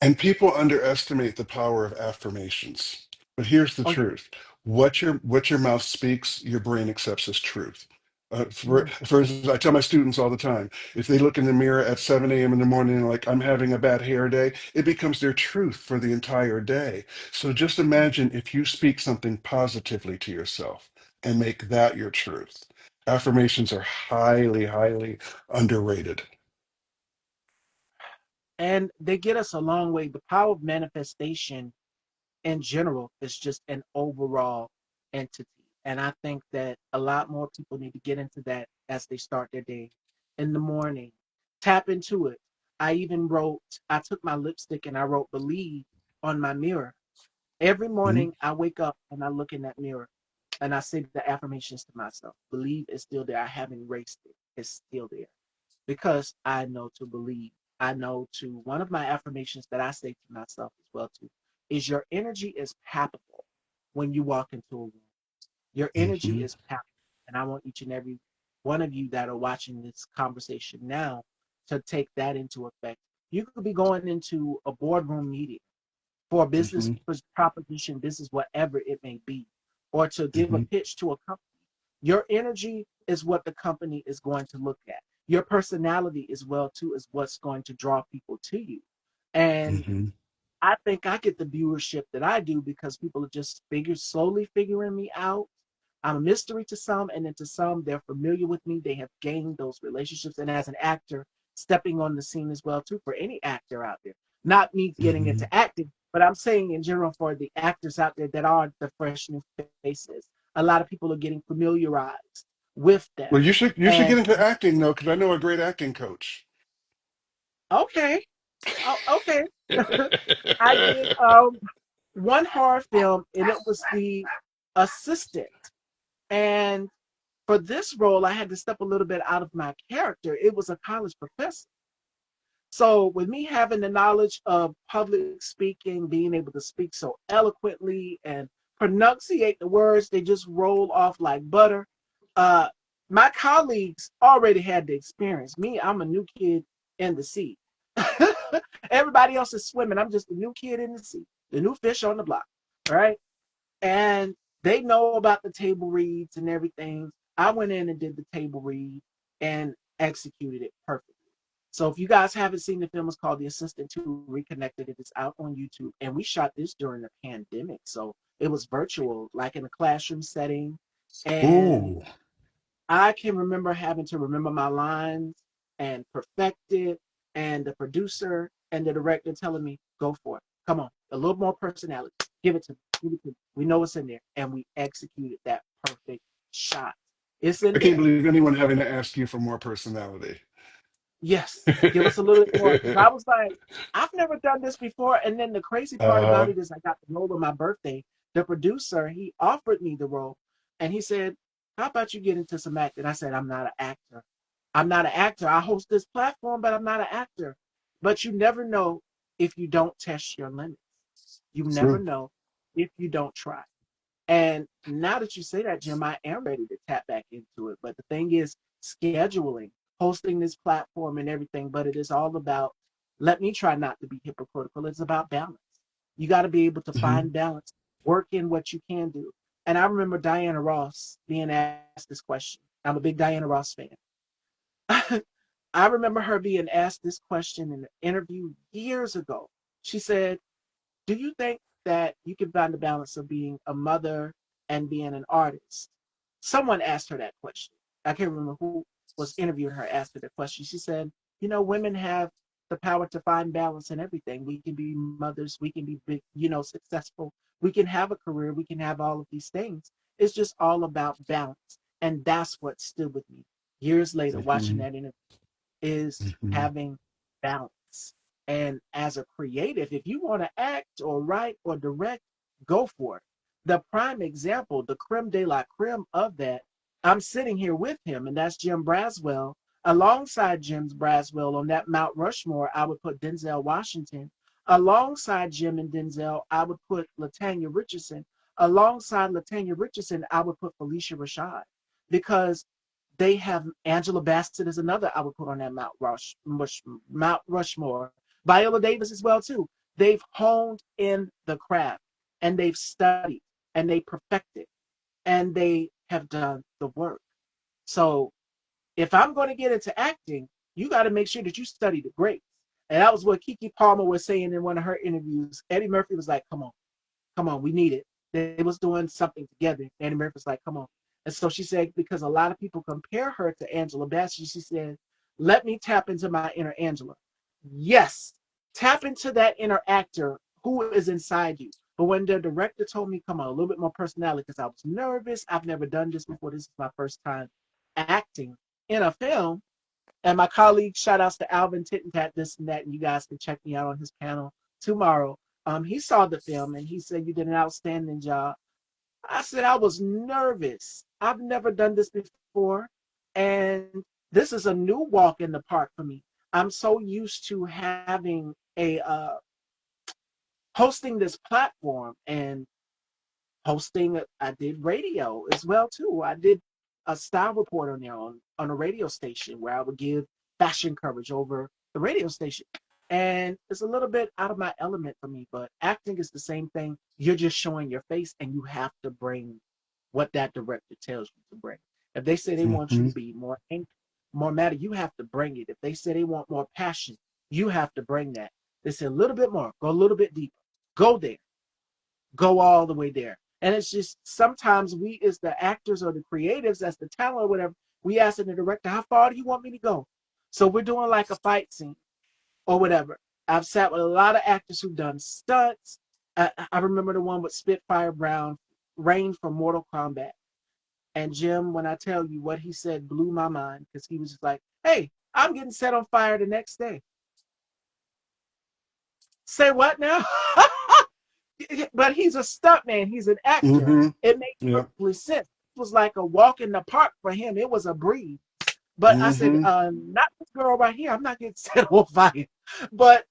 and people underestimate the power of affirmations. But here's the Oh yeah. truth. What your mouth speaks, your brain accepts as truth. Mm. For instance, I tell my students all the time, if they look in the mirror at 7 a.m. in the morning and like, I'm having a bad hair day, it becomes their truth for the entire day. So just imagine if you speak something positively to yourself and make that your truth. Affirmations are highly, highly underrated. And they get us a long way. The power of manifestation in general is just an overall entity. And I think that a lot more people need to get into that as they start their day in the morning. Tap into it. I took my lipstick and I wrote believe on my mirror. Every Mhm. morning I wake up and I look in that mirror and I say the affirmations to myself. Believe is still there. I haven't erased it. It's still there because I know to believe. I know to one of my affirmations that I say to myself as well too. is your energy is palpable when you walk into a room. Your energy Hmm. is palpable. And I want each and every one of you that are watching this conversation now to take that into effect. You could be going into a boardroom meeting for a business Hmm. proposition, business, whatever it may be, or to give a Hmm. pitch to a company. Your energy is what the company is going to look at. Your personality as well too is what's going to draw people to you. And Hmm. I think I get the viewership that I do because people are just slowly figuring me out. I'm a mystery to some, and then to some, they're familiar with me. They have gained those relationships. And as an actor, stepping on the scene as well, too, for any actor out there. Not me getting Hmm. into acting, but I'm saying in general for the actors out there that are the fresh new faces. A lot of people are getting familiarized with them. Well, you should get And into acting though, because I know a great acting coach. okay, oh, okay. I did one horror film, and it was the assistant. And for this role, I had to step a little bit out of my character. It was a college professor. So, with me having the knowledge of public speaking, being able to speak so eloquently and pronunciate the words, they just roll off like butter. Uh, my colleagues already had the experience. Me, I'm a new kid in the sea. Everybody else is swimming. I'm just a new kid in the sea, the new fish on the block. All right. And they know about the table reads and everything. I went in and did the table read and executed it perfectly. So if you guys haven't seen the film, it's called The Assistant 2 Reconnected. It is out on YouTube. And we shot this during the pandemic. So it was virtual, like in a classroom setting. And Ooh. I can remember having to remember my lines and perfect it, and the producer and the director telling me, "Go for it. Come on, a little more personality. Give it to me. Give it to me. We know what's in there," and we executed that perfect shot. It's in I can't there. believe anyone having to ask you for more personality. Yes, give us a little bit more. Because I was like, I've never done this before. And then the crazy part about uh, it is I got the role on my birthday. The producer, he offered me the role and he said, "How about you get into some acting?" I said, "I'm not an actor. I'm not an actor. I host this platform, but I'm not an actor." But you never know if you don't test your limits. You never true. know if you don't try. And now that you say that, Jim, I am ready to tap back into it. But the thing is, scheduling, hosting this platform and everything, but it is all about, let me try not to be hypocritical. It's about balance. You got to be able to Hmm. find balance, work in what you can do. And I remember Diana Ross being asked this question. I'm a big Diana Ross fan. I remember her being asked this question in an interview years ago. She said, "Do you think that you can find the balance of being a mother and being an artist?" Someone asked her that question. I can't remember who was interviewing her, asked her that question. She said, "Women have the power to find balance in everything. We can be mothers, we can be big, successful, we can have a career, we can have all of these things. It's just all about balance." And that's what stood with me years later watching Hmm. that interview, is Hmm. having balance. And as a creative, if you want to act or write or direct, go for it. The prime example, the creme de la creme of that, I'm sitting here with him, and that's Jim Braswell. Alongside Jim Braswell on that Mount Rushmore, I would put Denzel Washington. Alongside Jim and Denzel, I would put Latanya Richardson. Alongside Latanya Richardson, I would put Felicia Rashad, because they have Angela Bassett is another I would put on that Mount Rushmore. Viola Davis as well too. They've honed in the craft, and they've studied, and they perfected, and they have done the work. So if I'm going to get into acting, you got to make sure that you study the greats. And that was what Kiki Palmer was saying in one of her interviews. Eddie Murphy was like, come on, we need it." They was doing something together. Eddie Murphy was like, "Come on." And so she said, because a lot of people compare her to Angela Bassett, she said, "Let me tap into my inner Angela." Yes, tap into that inner actor who is inside you. But when the director told me, "Come on, a little bit more personality," because I was nervous. I've never done this before. This is my first time acting in a film. And my colleague, shout outs to Alvin Tittentat, this and that, and you guys can check me out on his panel tomorrow. He saw the film and he said, "You did an outstanding job." I said, "I was nervous. I've never done this before. And this is a new walk in the park for me. I'm so used to having a hosting this platform and hosting. I did radio as well too. I did a style report on there on a radio station where I would give fashion coverage over the radio station. And it's a little bit out of my element for me, but acting is the same thing. You're just showing your face and you have to bring what that director tells you to bring. If they say they want you Hmm. to be more angry, more mad, you have to bring it. If they say they want more passion, you have to bring that. They say a little bit more, go a little bit deeper, go there, go all the way there. And it's just sometimes we, as the actors or the creatives, as the talent or whatever, we ask the director, how far do you want me to go? So we're doing like a fight scene or whatever. I've sat with a lot of actors who've done stunts. I remember the one with Spitfire Brown, Rain from Mortal Kombat. And Jim, when I tell you what he said, blew my mind because he was just like, hey, I'm getting set on fire the next day. Say what now? But he's a stuntman. He's an actor. Hmm. It made Yeah. perfectly sense. It was like a walk in the park for him. It was a breeze. But I said, Hmm. not this girl right here. I'm not getting set on fire. But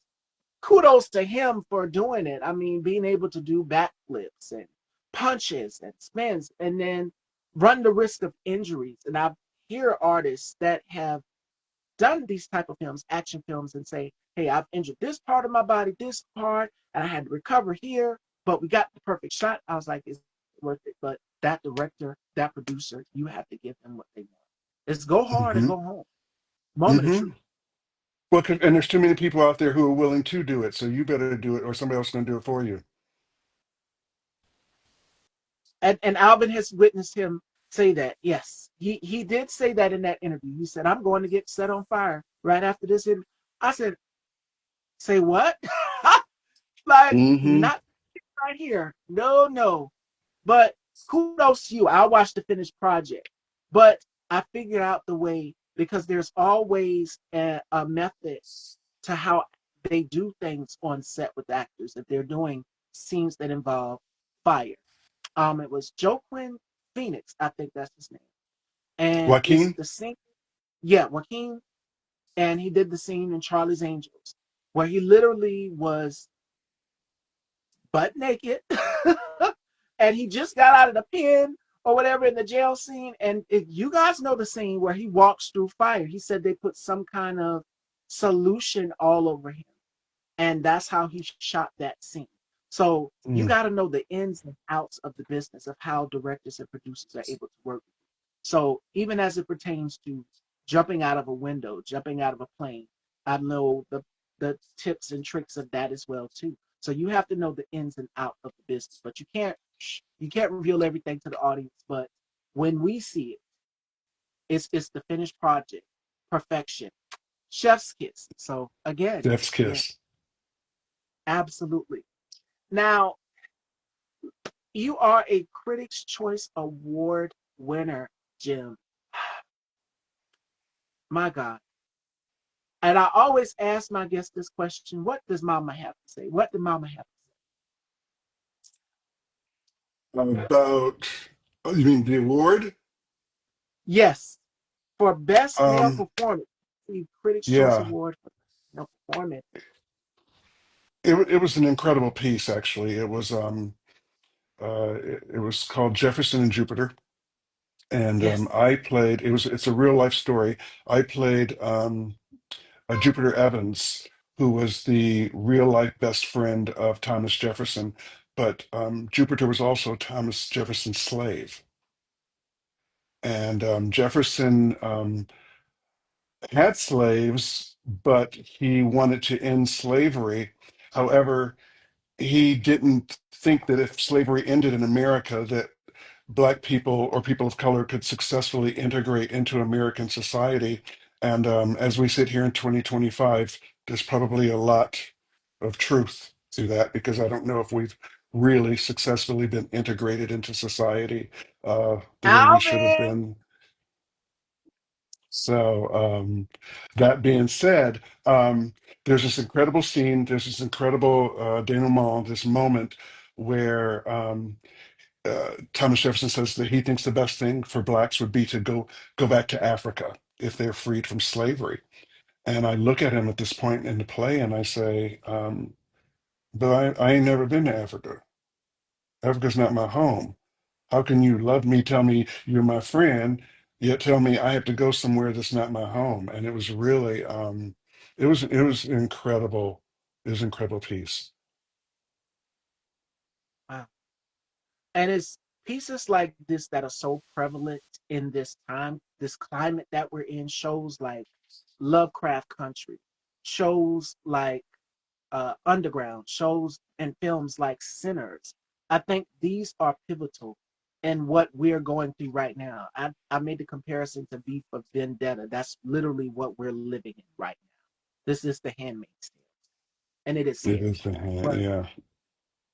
kudos to him for doing it. I mean, being able to do backflips and punches and spins and then run the risk of injuries. And I hear artists that have done these type of films, action films, and say, hey, I've injured this part of my body, this part, and I had to recover here, but we got the perfect shot. I was like, it's worth it. But that director, that producer, you have to give them what they want. It's go hard or Hmm. go home. Moment of Hmm. truth. Well, and there's too many people out there who are willing to do it, so you better do it, or somebody else is going to do it for you. And Alvin has witnessed him say that. Yes, he did say that in that interview. He said, I'm going to get set on fire right after this. And I said, say what? Like, Hmm. not right here. No, no. But kudos to you. I watched the finished project. But I figured out the way because there's always a method to how they do things on set with actors if they're doing scenes that involve fire. It was Joaquin Phoenix, I think that's his name, and it's Joaquin. the scene. Yeah, Joaquin, and he did the scene in Charlie's Angels where he literally was butt naked, and he just got out of the pen or whatever in the jail scene. And if you guys know the scene where he walks through fire, he said they put some kind of solution all over him, and that's how he shot that scene. So you Mm. got to know the ins and outs of the business of how directors and producers are able to work. So even as it pertains to jumping out of a window, jumping out of a plane, I know the tips and tricks of that as well too. So you have to know the ins and out of the business, but you can't reveal everything to the audience. But when we see it, it's the finished project, perfection, chef's kiss. So again, Death's yeah, kiss. absolutely. Now you are a Critics' Choice Award winner, Jim. My God. And I always ask my guests this question: what does Mama have to say? What did Mama have to say? About, oh, you mean the award? Yes, for Best Male Um, Performance, the Critics' Choice yeah, Award for male performance. it was an incredible piece, actually. It was called Jefferson and Jupiter, and Yes, I played. It's a real life story. I played Jupiter Evans, who was the real life best friend of Thomas Jefferson, but Jupiter was also Thomas Jefferson's slave, and Jefferson had slaves, but he wanted to end slavery. However, he didn't think that if slavery ended in America, that Black people or people of color could successfully integrate into American society. And as we sit here in 2025, there's probably a lot of truth to that because I don't know if we've really successfully been integrated into society the way we should have Alvin. been. So, that being said, there's this incredible scene, there's this incredible denouement, this moment where Thomas Jefferson says that he thinks the best thing for blacks would be to go back to Africa if they're freed from slavery. And I look at him at this point in the play and I say, but I ain't never been to Africa. Africa's not my home. How can you love me, tell me you're my friend, yet tell me I have to go somewhere that's not my home? And it was really, it was incredible. It was an incredible piece. Wow. And it's pieces like this that are so prevalent in this time, this climate that we're in, shows like Lovecraft Country, shows like Underground, shows and films like Sinners. I think these are pivotal in what we're going through right now. I made the comparison to V for Vendetta. That's literally what we're living in right now. This is the Handmaid's Tale, and it is It scary. is the hand, But yeah.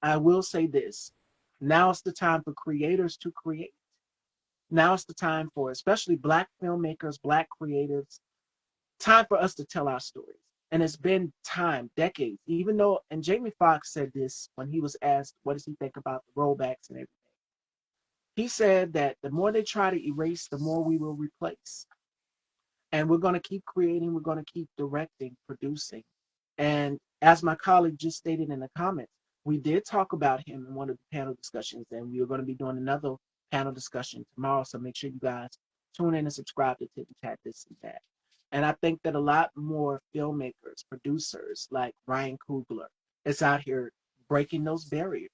I will say this: now's the time for creators to create. Now's the time for especially Black filmmakers, Black creatives, time for us to tell our stories. And it's been time, decades, even though, and Jamie Foxx said this when he was asked, what does he think about the rollbacks and everything? He said that the more they try to erase, the more we will replace. And we're going to keep creating, we're going to keep directing, producing. And as my colleague just stated in the comments, we did talk about him in one of the panel discussions, and we are going to be doing another panel discussion tomorrow. So make sure you guys tune in and subscribe to Tit and Tat This and That. And I think that a lot more filmmakers, producers like Ryan Coogler is out here breaking those barriers,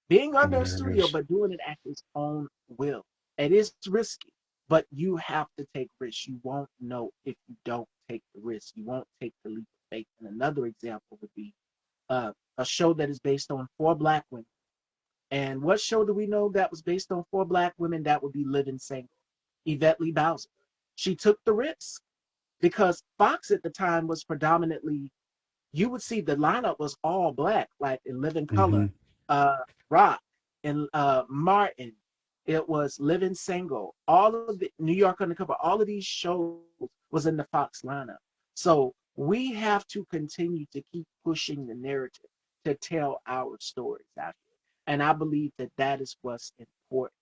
being under a There it studio, is. but doing it at his own will. It is risky, but you have to take risks. You won't know if you don't take the risk. You won't take the leap of faith. And another example would be a show that is based on four Black women. And what show do we know that was based on four Black women? That would be Living Single. Yvette Lee Bowser. She took the risk because Fox at the time was predominantly, you would see the lineup was all Black, like in Living Hmm. Color, uh, Rock, and Martin. It was Living Single. All of the New York Undercover, all of these shows was in the Fox lineup. So we have to continue to keep pushing the narrative to tell our stories out here. And I believe that that is what's important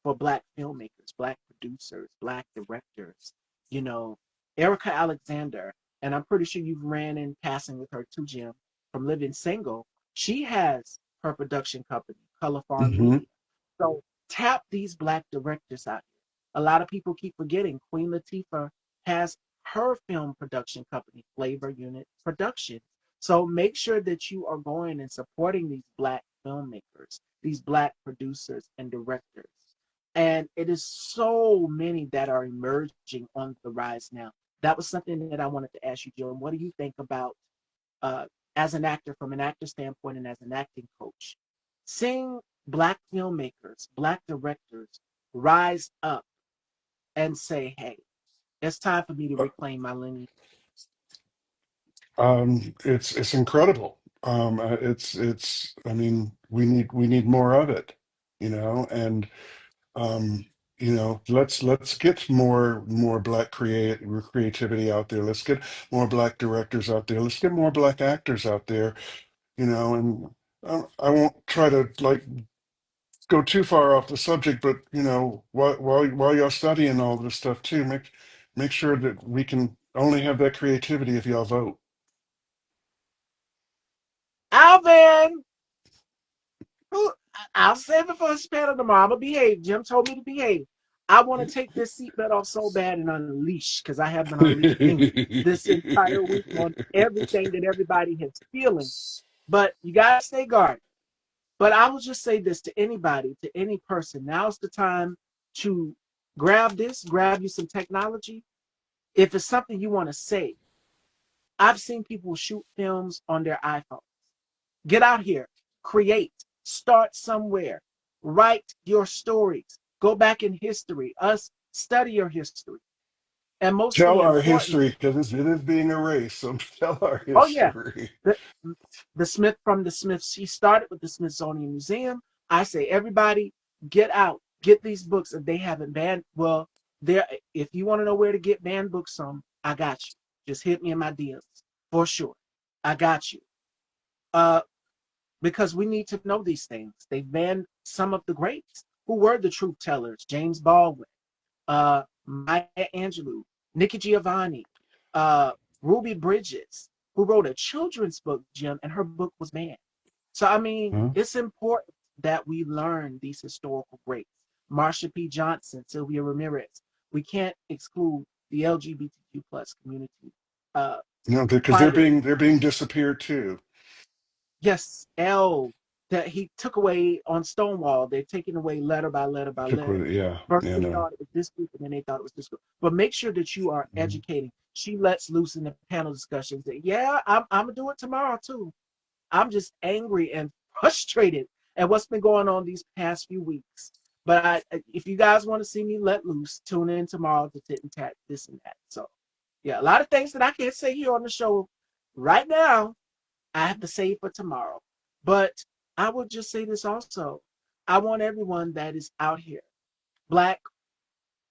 for Black filmmakers, Black producers, Black directors. You know, Erica Alexander, and I'm pretty sure you've ran in passing with her too, Jim, from Living Single. She has her production company, Color Farm Hmm. Media. So tap these Black directors out here. A lot of people keep forgetting Queen Latifah has her film production company, Flavor Unit Productions. So make sure that you are going and supporting these Black filmmakers, these Black producers and directors. And it is so many that are emerging on the rise now. That was something that I wanted to ask you, Joe. What do you think about, uh, as an actor, from an actor standpoint, and as an acting coach, seeing Black filmmakers, Black directors rise up and say, hey, it's time for me to reclaim my lineage? It's incredible. It's. I mean, we need more of it, and um, let's get more Black creativity out there. Let's get more Black directors out there. Let's get more Black actors out there. And I won't try to like go too far off the subject, but while y'all studying all this stuff too, make sure that we can only have that creativity if y'all vote. Alvin, who, I'll save it for a panel tomorrow. I'm gonna behave. Jim told me to behave. I want to take this seatbelt off so bad and unleash because I have been unleashing this entire week on everything that everybody has feeling. But you gotta stay guarded. But I will just say this to anybody, to any person. Now's the time to grab this, grab you some technology. If it's something you want to say, I've seen people shoot films on their iPhone. Get out here, create, start somewhere, write your stories, go back in history, us study your history. And Tell mostly our importantly, history because it is being erased. So tell our oh yeah, history. the, the Smith from the Smiths, she started with the Smithsonian Museum. I say, everybody, get out, get these books if they haven't banned. Well, there, if you want to know where to get banned books from, I got you. Just hit me in my DMs for sure. I got you. Uh, because we need to know these things. They banned some of the greats who were the truth tellers: James Baldwin, Maya Angelou, Nikki Giovanni, uh, Ruby Bridges, who wrote a children's book, Jim, and her book was banned. So I mean, Huh? it's important that we learn these historical greats. Marsha P. Johnson, Sylvia Ramirez. We can't exclude the LGBTQ plus community. Uh, Because Quiet. they're being disappeared too. Yes, L that he took away on Stonewall. They're taking away letter by letter by Took with letter. it, yeah, First yeah, they no. thought it was this group, and then they thought it was this group. But make sure that you are Mhm. educating. She lets loose in the panel discussions that, yeah, I'm gonna do it tomorrow too. I'm just angry and frustrated at what's been going on these past few weeks. But if you guys want to see me let loose, tune in tomorrow to tit and tat this and that. So yeah, a lot of things that I can't say here on the show right now I have to save for tomorrow. But I would just say this also. I want everyone that is out here, black,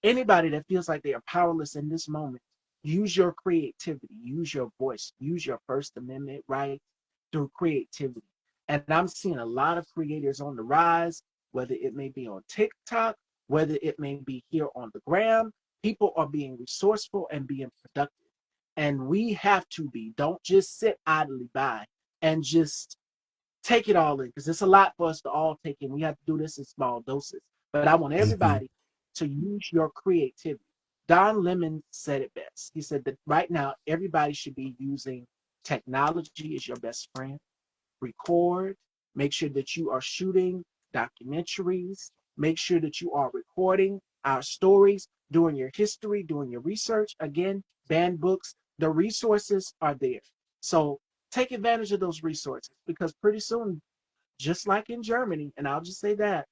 anybody that feels like they are powerless in this moment, use your creativity, use your voice, use your First Amendment right through creativity. And I'm seeing a lot of creators on the rise, whether it may be on TikTok, whether it may be here on the gram. People are being resourceful and being productive. And we have to be. Don't just sit idly by and just take it all in because it's a lot for us to all take in. We have to do this in small doses. But I want Hmm. everybody to use your creativity. Don Lemon said it best. He said that right now, everybody should be using technology as your best friend. Record, make sure that you are shooting documentaries, make sure that you are recording our stories, doing your history, doing your research. Again, banned books, the resources are there. So take advantage of those resources because pretty soon, just like in Germany, and I'll just say that,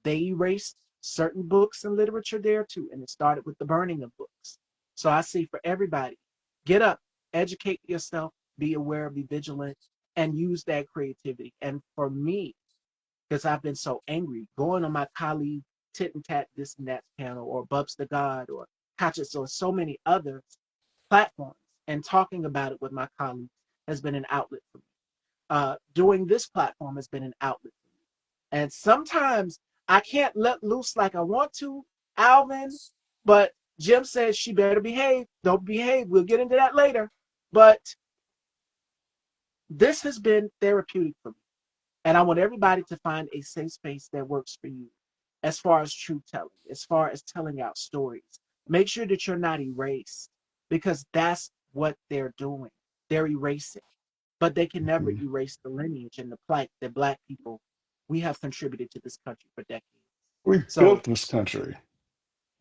they erased certain books and literature there too. And it started with the burning of books. So I say for everybody, get up, educate yourself, be aware, be vigilant, and use that creativity. And for me, because I've been so angry, going on my colleague Tit and Tat This and That panel or Bubs the God or Conscious or so many other platforms and talking about it with my colleagues has been an outlet for me. Doing this platform has been an outlet for me. And sometimes I can't let loose like I want to, Alvin, but Jim says she better behave. Don't behave. We'll get into that later. But this has been therapeutic for me. And I want everybody to find a safe space that works for you as far as truth telling, as far as telling out stories. Make sure that you're not erased because that's what they're doing. They're erasing, but they can never Hmm. erase the lineage and the plight that Black people, we have contributed to this country for decades. We So built this country.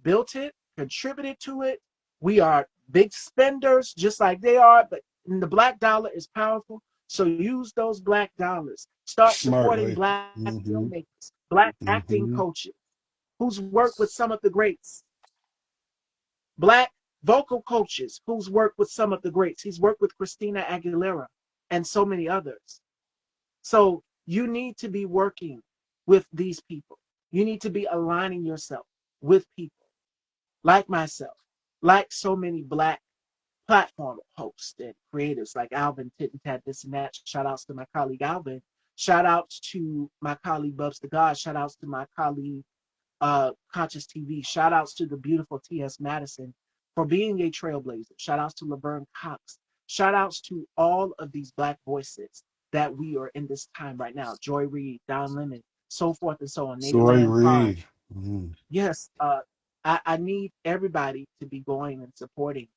built it, contributed to it. We are big spenders just like they are, but the black dollar is powerful. So use those black dollars. Start supporting Smartly. black Hmm. filmmakers, black acting Hmm. coaches who's worked with some of the greats, black vocal coaches who's worked with some of the greats. He's worked with Christina Aguilera and so many others. So you need to be working with these people. You need to be aligning yourself with people like myself, like so many black platform hosts and creators like Alvin, Tit and Tat, this and that. Shout outs to my colleague Alvin. Shout outs to my colleague Bubs the God. Shout outs to my colleague Conscious TV. Shout outs to the beautiful T.S. Madison for being a trailblazer. Shout outs to Laverne Cox. Shout outs to all of these black voices that we are in this time right now. Joy Reid, Don Lemon, so forth and so on. Native Story Land Pod. read. Mm. Yes, I need everybody to be going and supporting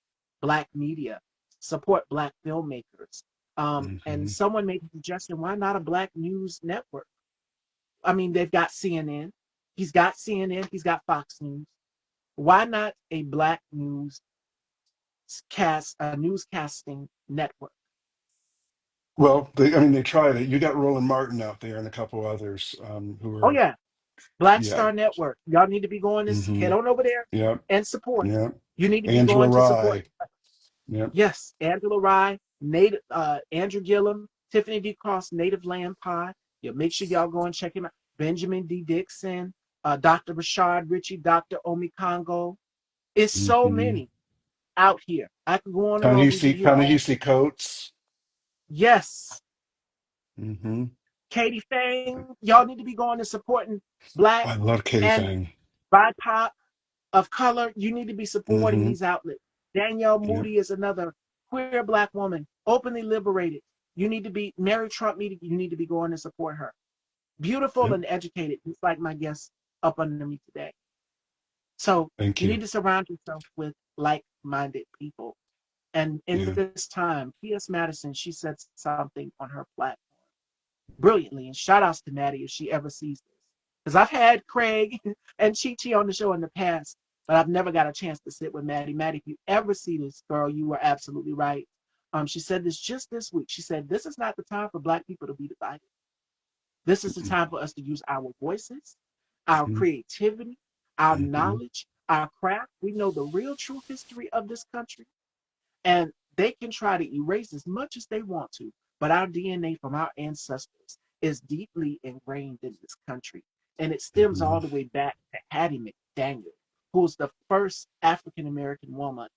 Black media, support Black filmmakers. And Hmm. someone made the suggestion, why not a Black news network? I mean, they've got CNN. He's got CNN. He's got Fox News. Why not a Black a newscasting network? Well, I mean, they tried it. You got Roland Martin out there and a couple others who Oh are, yeah, Black yeah. Star Network. Y'all need to be going to Hmm. head on over there Yep. and support. Yep. You need to be Angela going to support. Rye. Yep. Yes, Angela Rye, Native, Andrew Gillum, Tiffany D. Cross, Native Land Pie. Yeah, make sure y'all go and check him out. Benjamin D. Dixon, Dr. Rashard Ritchie, Dr. Omi Congo. It's so Hmm. many out here. I could go on and on. We could Ta-Nehisi, hear all. Ta-Nehisi Coates. Yes, Hmm. Katie Fang. Y'all need to be going and supporting Black I love Katie and Fang. BIPOC of color. You need to be supporting Hmm. these outlets. Danielle Yep. Moody is another queer Black woman, openly liberated. You need to be Mary Trump meeting. You need to be going to support her. Beautiful Yep. and educated, just like my guest up under me today. So Thank you need you. to surround yourself with like-minded people. And in Yeah. this time, P.S. Madison, she said something on her platform brilliantly. And shout outs to Maddie if she ever sees this. Because I've had Craig and Chi Chi on the show in the past, but I've never got a chance to sit with Maddie. Maddie, if you ever see this, girl, you were absolutely right. She said this just this week. She said, "This is not the time for Black people to be divided. This is the time for us to use our voices, our Mhm. creativity, our Mhm. knowledge, our craft. We know the real true history of this country, and they can try to erase as much as they want to, but our DNA from our ancestors is deeply ingrained in this country. And it stems all Mhm. the way back to Hattie McDaniel, who was the first African American woman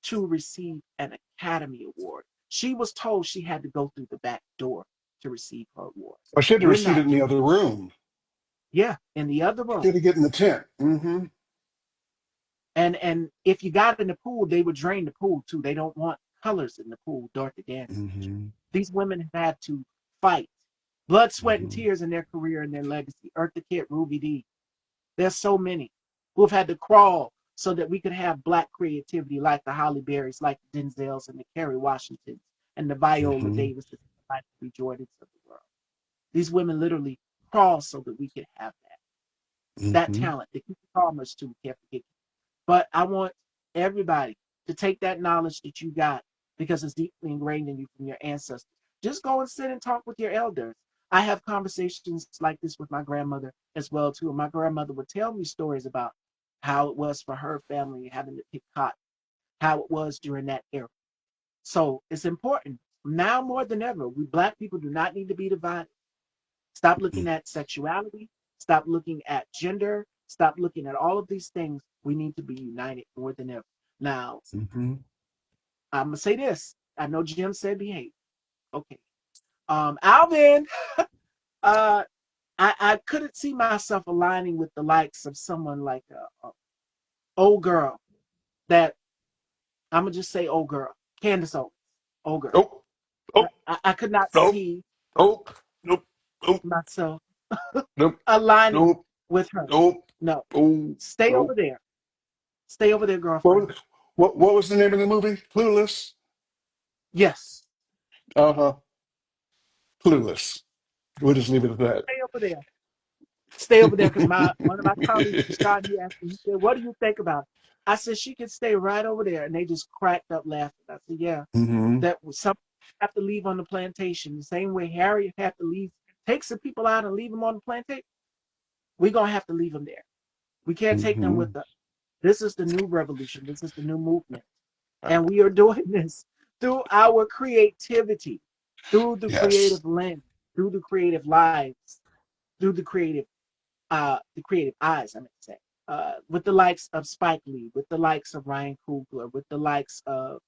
to receive an Academy Award. She was told she had to go through the back door to receive her award. I should have We're received it not in the doing, other room. yeah, in the other She room. had to get in the tent. Hmm. And if you got in the pool, they would drain the pool too. They don't want colors in the pool, Dorothy Dandridge. Hmm. These women have had to fight blood, sweat, and Hmm. tears in their career and their legacy. Eartha Kitt, Ruby Dee. There's so many who have had to crawl so that we could have black creativity like the Holly Berrys, like the Denzels and the Kerry Washingtons and the Viola Hmm. Davises, the Michael B. Jordans of the world. These women literally crawl so that we could have that Hmm. talent. The Kiki Palmers too, we can't forget. But I want everybody to take that knowledge that you got because it's deeply ingrained in you from your ancestors. Just go and sit and talk with your elders. I have conversations like this with my grandmother as well too. And my grandmother would tell me stories about how it was for her family having to pick cotton, how it was during that era. So it's important now more than ever. We black people do not need to be divided. Stop looking at sexuality. Stop looking at gender. Stop looking at all of these things. We need to be united more than ever. Now, Hmm. I'm gonna say this. I know Jim said behave. Okay. Alvin, uh, I couldn't see myself aligning with the likes of someone like a old girl that I'm gonna just say old girl, Candace Owens, old girl. Oh, oh, I could not nope, see nope, nope, nope, myself nope, aligning nope, with her. nope, No, oh, stay over nope. there. Stay over there, What girlfriend. was, what was the name of the movie? Clueless? Yes, Uh-huh. Clueless. We'll just leave it at that. stay over there. Stay over there because my one of my colleagues, Scott, he asked me, he said, "What do you think about it?" I said, "She can stay right over there," and they just cracked up laughing. I said, "Yeah, Hmm. that some have to leave on the plantation the same way Harriet had to leave, take some people out and leave them on the plantation. We're gonna have to leave them there. We can't take them Hmm. with us. This is the new revolution. This is the new movement, and we are doing this through our creativity, through the Yes. creative lens, through the creative lives, through the creative eyes, I meant to say, with the likes of Spike Lee, with the likes of Ryan Coogler, with the likes of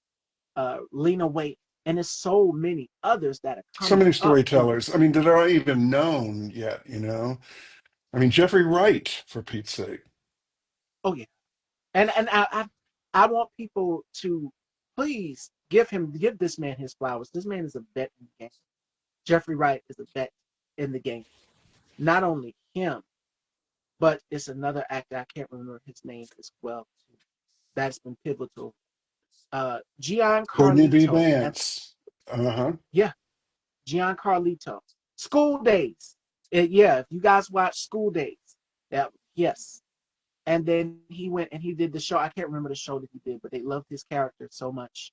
Lena Waithe, and there's so many others that are So coming many up in the. storytellers. I mean, that are even known yet, you know? I mean, Jeffrey Wright, for Pete's sake. Oh yeah, and I want people to please give this man his flowers. This man is a vet in the game. Jeffrey Wright is a vet in the game. Not only him, but it's another actor I can't remember his name as well. That's been pivotal. Courtney B. Giancarlito, and Vance. Uh-huh. yeah, Giancarlito. School Days. Yeah, if you guys watch School Days, that yes. And then he went and he did the show. I can't remember the show that he did, but they loved his character so much.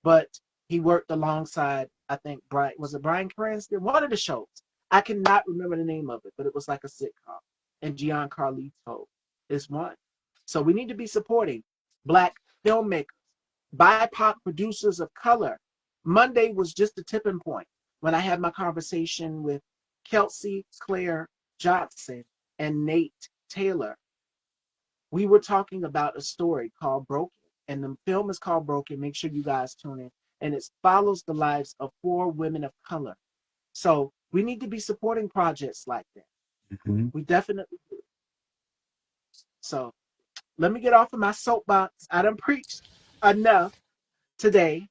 But he worked alongside, I think, Brian, was it Brian Cranston? One of the shows. I cannot remember the name of it, but it was like a sitcom. And Giancarlito is one. So we need to be supporting Black filmmakers, BIPOC producers of color. Monday was just a tipping point when I had my conversation with Kelsey Claire Johnson and Nate Taylor. We were talking about a story called Broken, and the film is called Broken. Make sure you guys tune in. And it follows the lives of four women of color. So we need to be supporting projects like that. Hmm. We definitely do. So let me get off of my soapbox. I done preached enough today,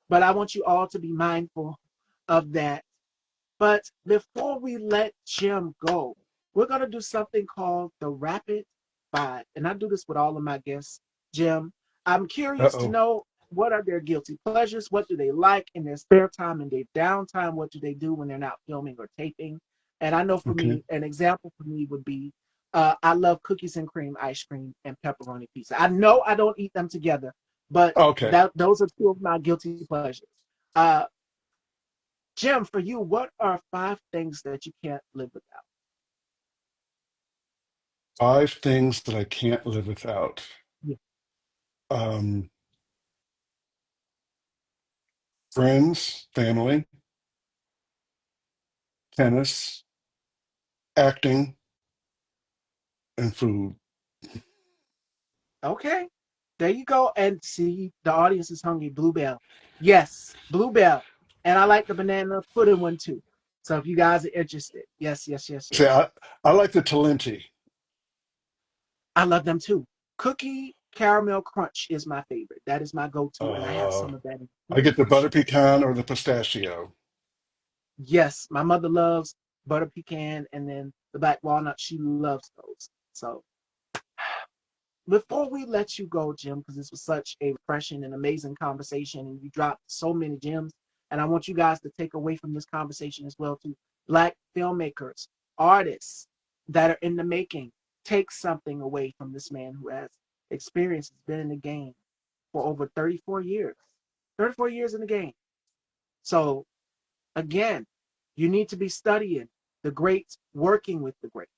but I want you all to be mindful of that. But before we let Jim go, we're going to do something called the rapid five. And I do this with all of my guests. Jim, I'm curious to Uh-oh. know, what are their guilty pleasures? What do they like in their spare time and their downtime? What do they do when they're not filming or taping? And I know for Okay. me, an example for me would be I love cookies and cream ice cream and pepperoni pizza. I know I don't eat them together, but Okay. those are two of my guilty pleasures. Uh, Jim, for you, what are five things that you can't live without? Five things that I can't live without. Yeah. Um, Friends, family, tennis, acting, and food. Okay. There you go. And see, the audience is hungry. Bluebell. Yes, Bluebell. And I like the banana pudding one too. So if you guys are interested, yes, yes, yes, See, yes. I like the Talenti. I love them too. Cookie caramel crunch is my favorite. That is my go-to, and I have Uh, some of that in I get the butter freezer. pecan or the pistachio. Yes, my mother loves butter pecan and then the black walnut. She loves those. So before we let you go, Jim, because this was such a refreshing and amazing conversation, and you dropped so many gems, and I want you guys to take away from this conversation as well to Black filmmakers, artists that are in the making. Take something away from this man who has experience, has been in the game for over 34 years. 34 years in the game. So again, you need to be studying the greats, working with the greats.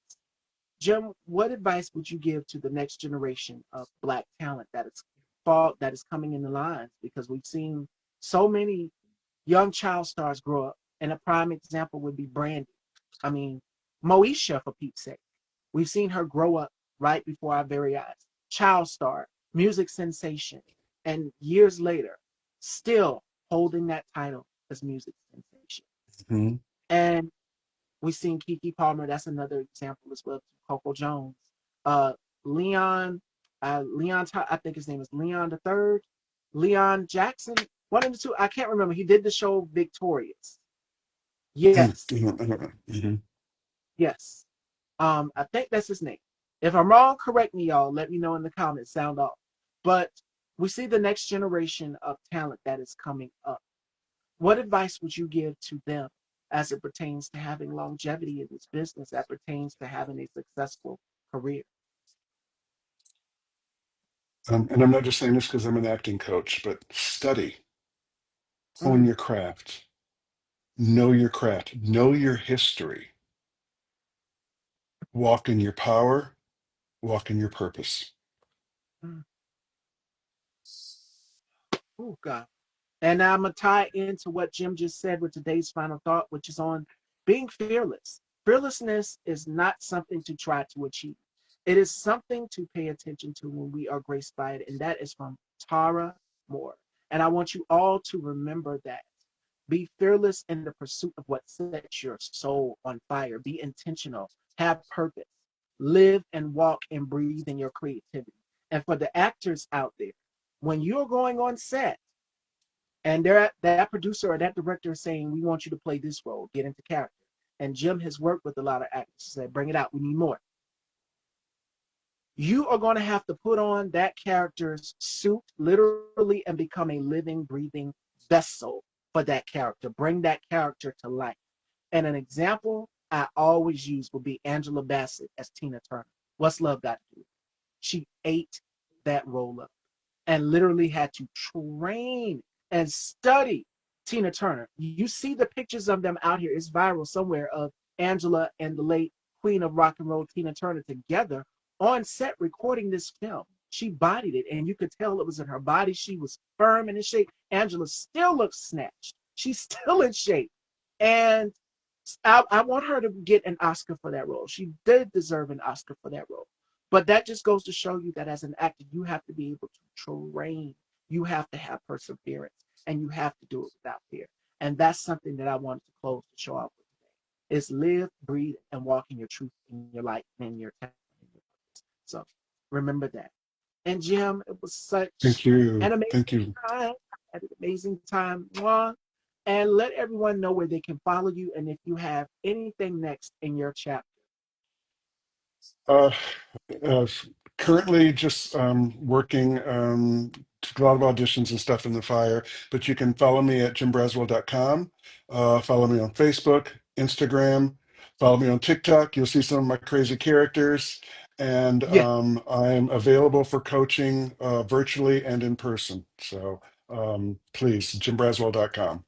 Jim, what advice would you give to the next generation of Black talent that is coming in the lines? Because we've seen so many young child stars grow up, and a prime example would be Brandy. I mean, Moesha, for Pete's sake. We've seen her grow up right before our very eyes. Child star, music sensation, and years later, still holding that title as music sensation. Mhm. And we've seen Kiki Palmer. That's another example as well. Coco Jones, uh, Leon, I think his name is Leon the Third, Leon Jackson. One of the two. I can't remember. He did the show Victorious. Yes, Mhm. yes. I think that's his name. If I'm wrong, correct me, y'all. Let me know in the comments. Sound off. But we see the next generation of talent that is coming up. What advice would you give to them as it pertains to having longevity in this business, that pertains to having a successful career? And I'm not just saying this because I'm an acting coach, but study, hone Mm, your craft, know your history, walk in your power, walk in your purpose. mm. Oh, God. And I'm going to tie into what Jim just said with today's final thought, which is on being fearless. Fearlessness is not something to try to achieve, it is something to pay attention to when we are graced by it. And that is from Tara Moore. And I want you all to remember that. Be fearless in the pursuit of what sets your soul on fire. Be intentional, have purpose, live and walk and breathe in your creativity. And for the actors out there, when you're going on set, and that producer or that director is saying, we want you to play this role, get into character. And Jim has worked with a lot of actors, said, bring it out, we need more. You are going to have to put on that character's suit literally and become a living, breathing vessel for that character. Bring that character to life. And an example I always use would be Angela Bassett as Tina Turner. What's love got to do? She ate that role up and literally had to train and study Tina Turner. You see the pictures of them out here. It's viral somewhere of Angela and the late Queen of Rock and Roll Tina Turner together on set recording this film. She bodied it, and you could tell it was in her body. She was firm and in shape. Angela still looks snatched. She's still in shape. And I want her to get an Oscar for that role. She did deserve an Oscar for that role. But that just goes to show you that as an actor, you have to be able to train. You have to have perseverance, and you have to do it without fear. And that's something that I wanted to close the show off with today: is live, breathe, and walk in your truth, in your light, and in your talent. So remember that. And Jim, it was such Thank you. an Thank amazing you. time. I had an amazing time. Mwah. and let everyone know where they can follow you and if you have anything next in your chapter. Uh, uh, Currently just working a lot of auditions and stuff in the fire, but you can follow me at jimbraswell.com. Follow me on Facebook, Instagram, follow me on TikTok. You'll see some of my crazy characters. And Yeah. I'm available for coaching virtually and in person. So please, jimbraswell.com.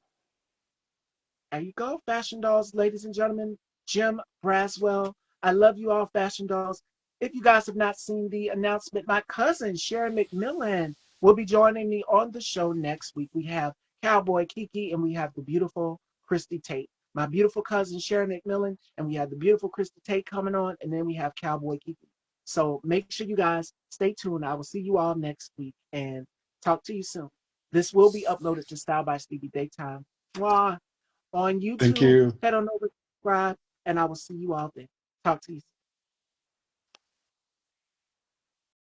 There you go, fashion dolls, ladies and gentlemen. Jim Braswell. I love you all, fashion dolls. If you guys have not seen the announcement, my cousin Sharon McMillan will be joining me on the show next week. We have Cowboy Kiki and we have the beautiful Christy Tate. My beautiful cousin Sharon McMillan, and we have the beautiful Christy Tate coming on, and then we have Cowboy Kiki. So make sure you guys stay tuned. I will see you all next week and talk to you soon. This will be uploaded to Style by Stevie Daytime. Mwah. On Thank YouTube. you. Head on over, subscribe, and I will see you all there. Talk to you soon.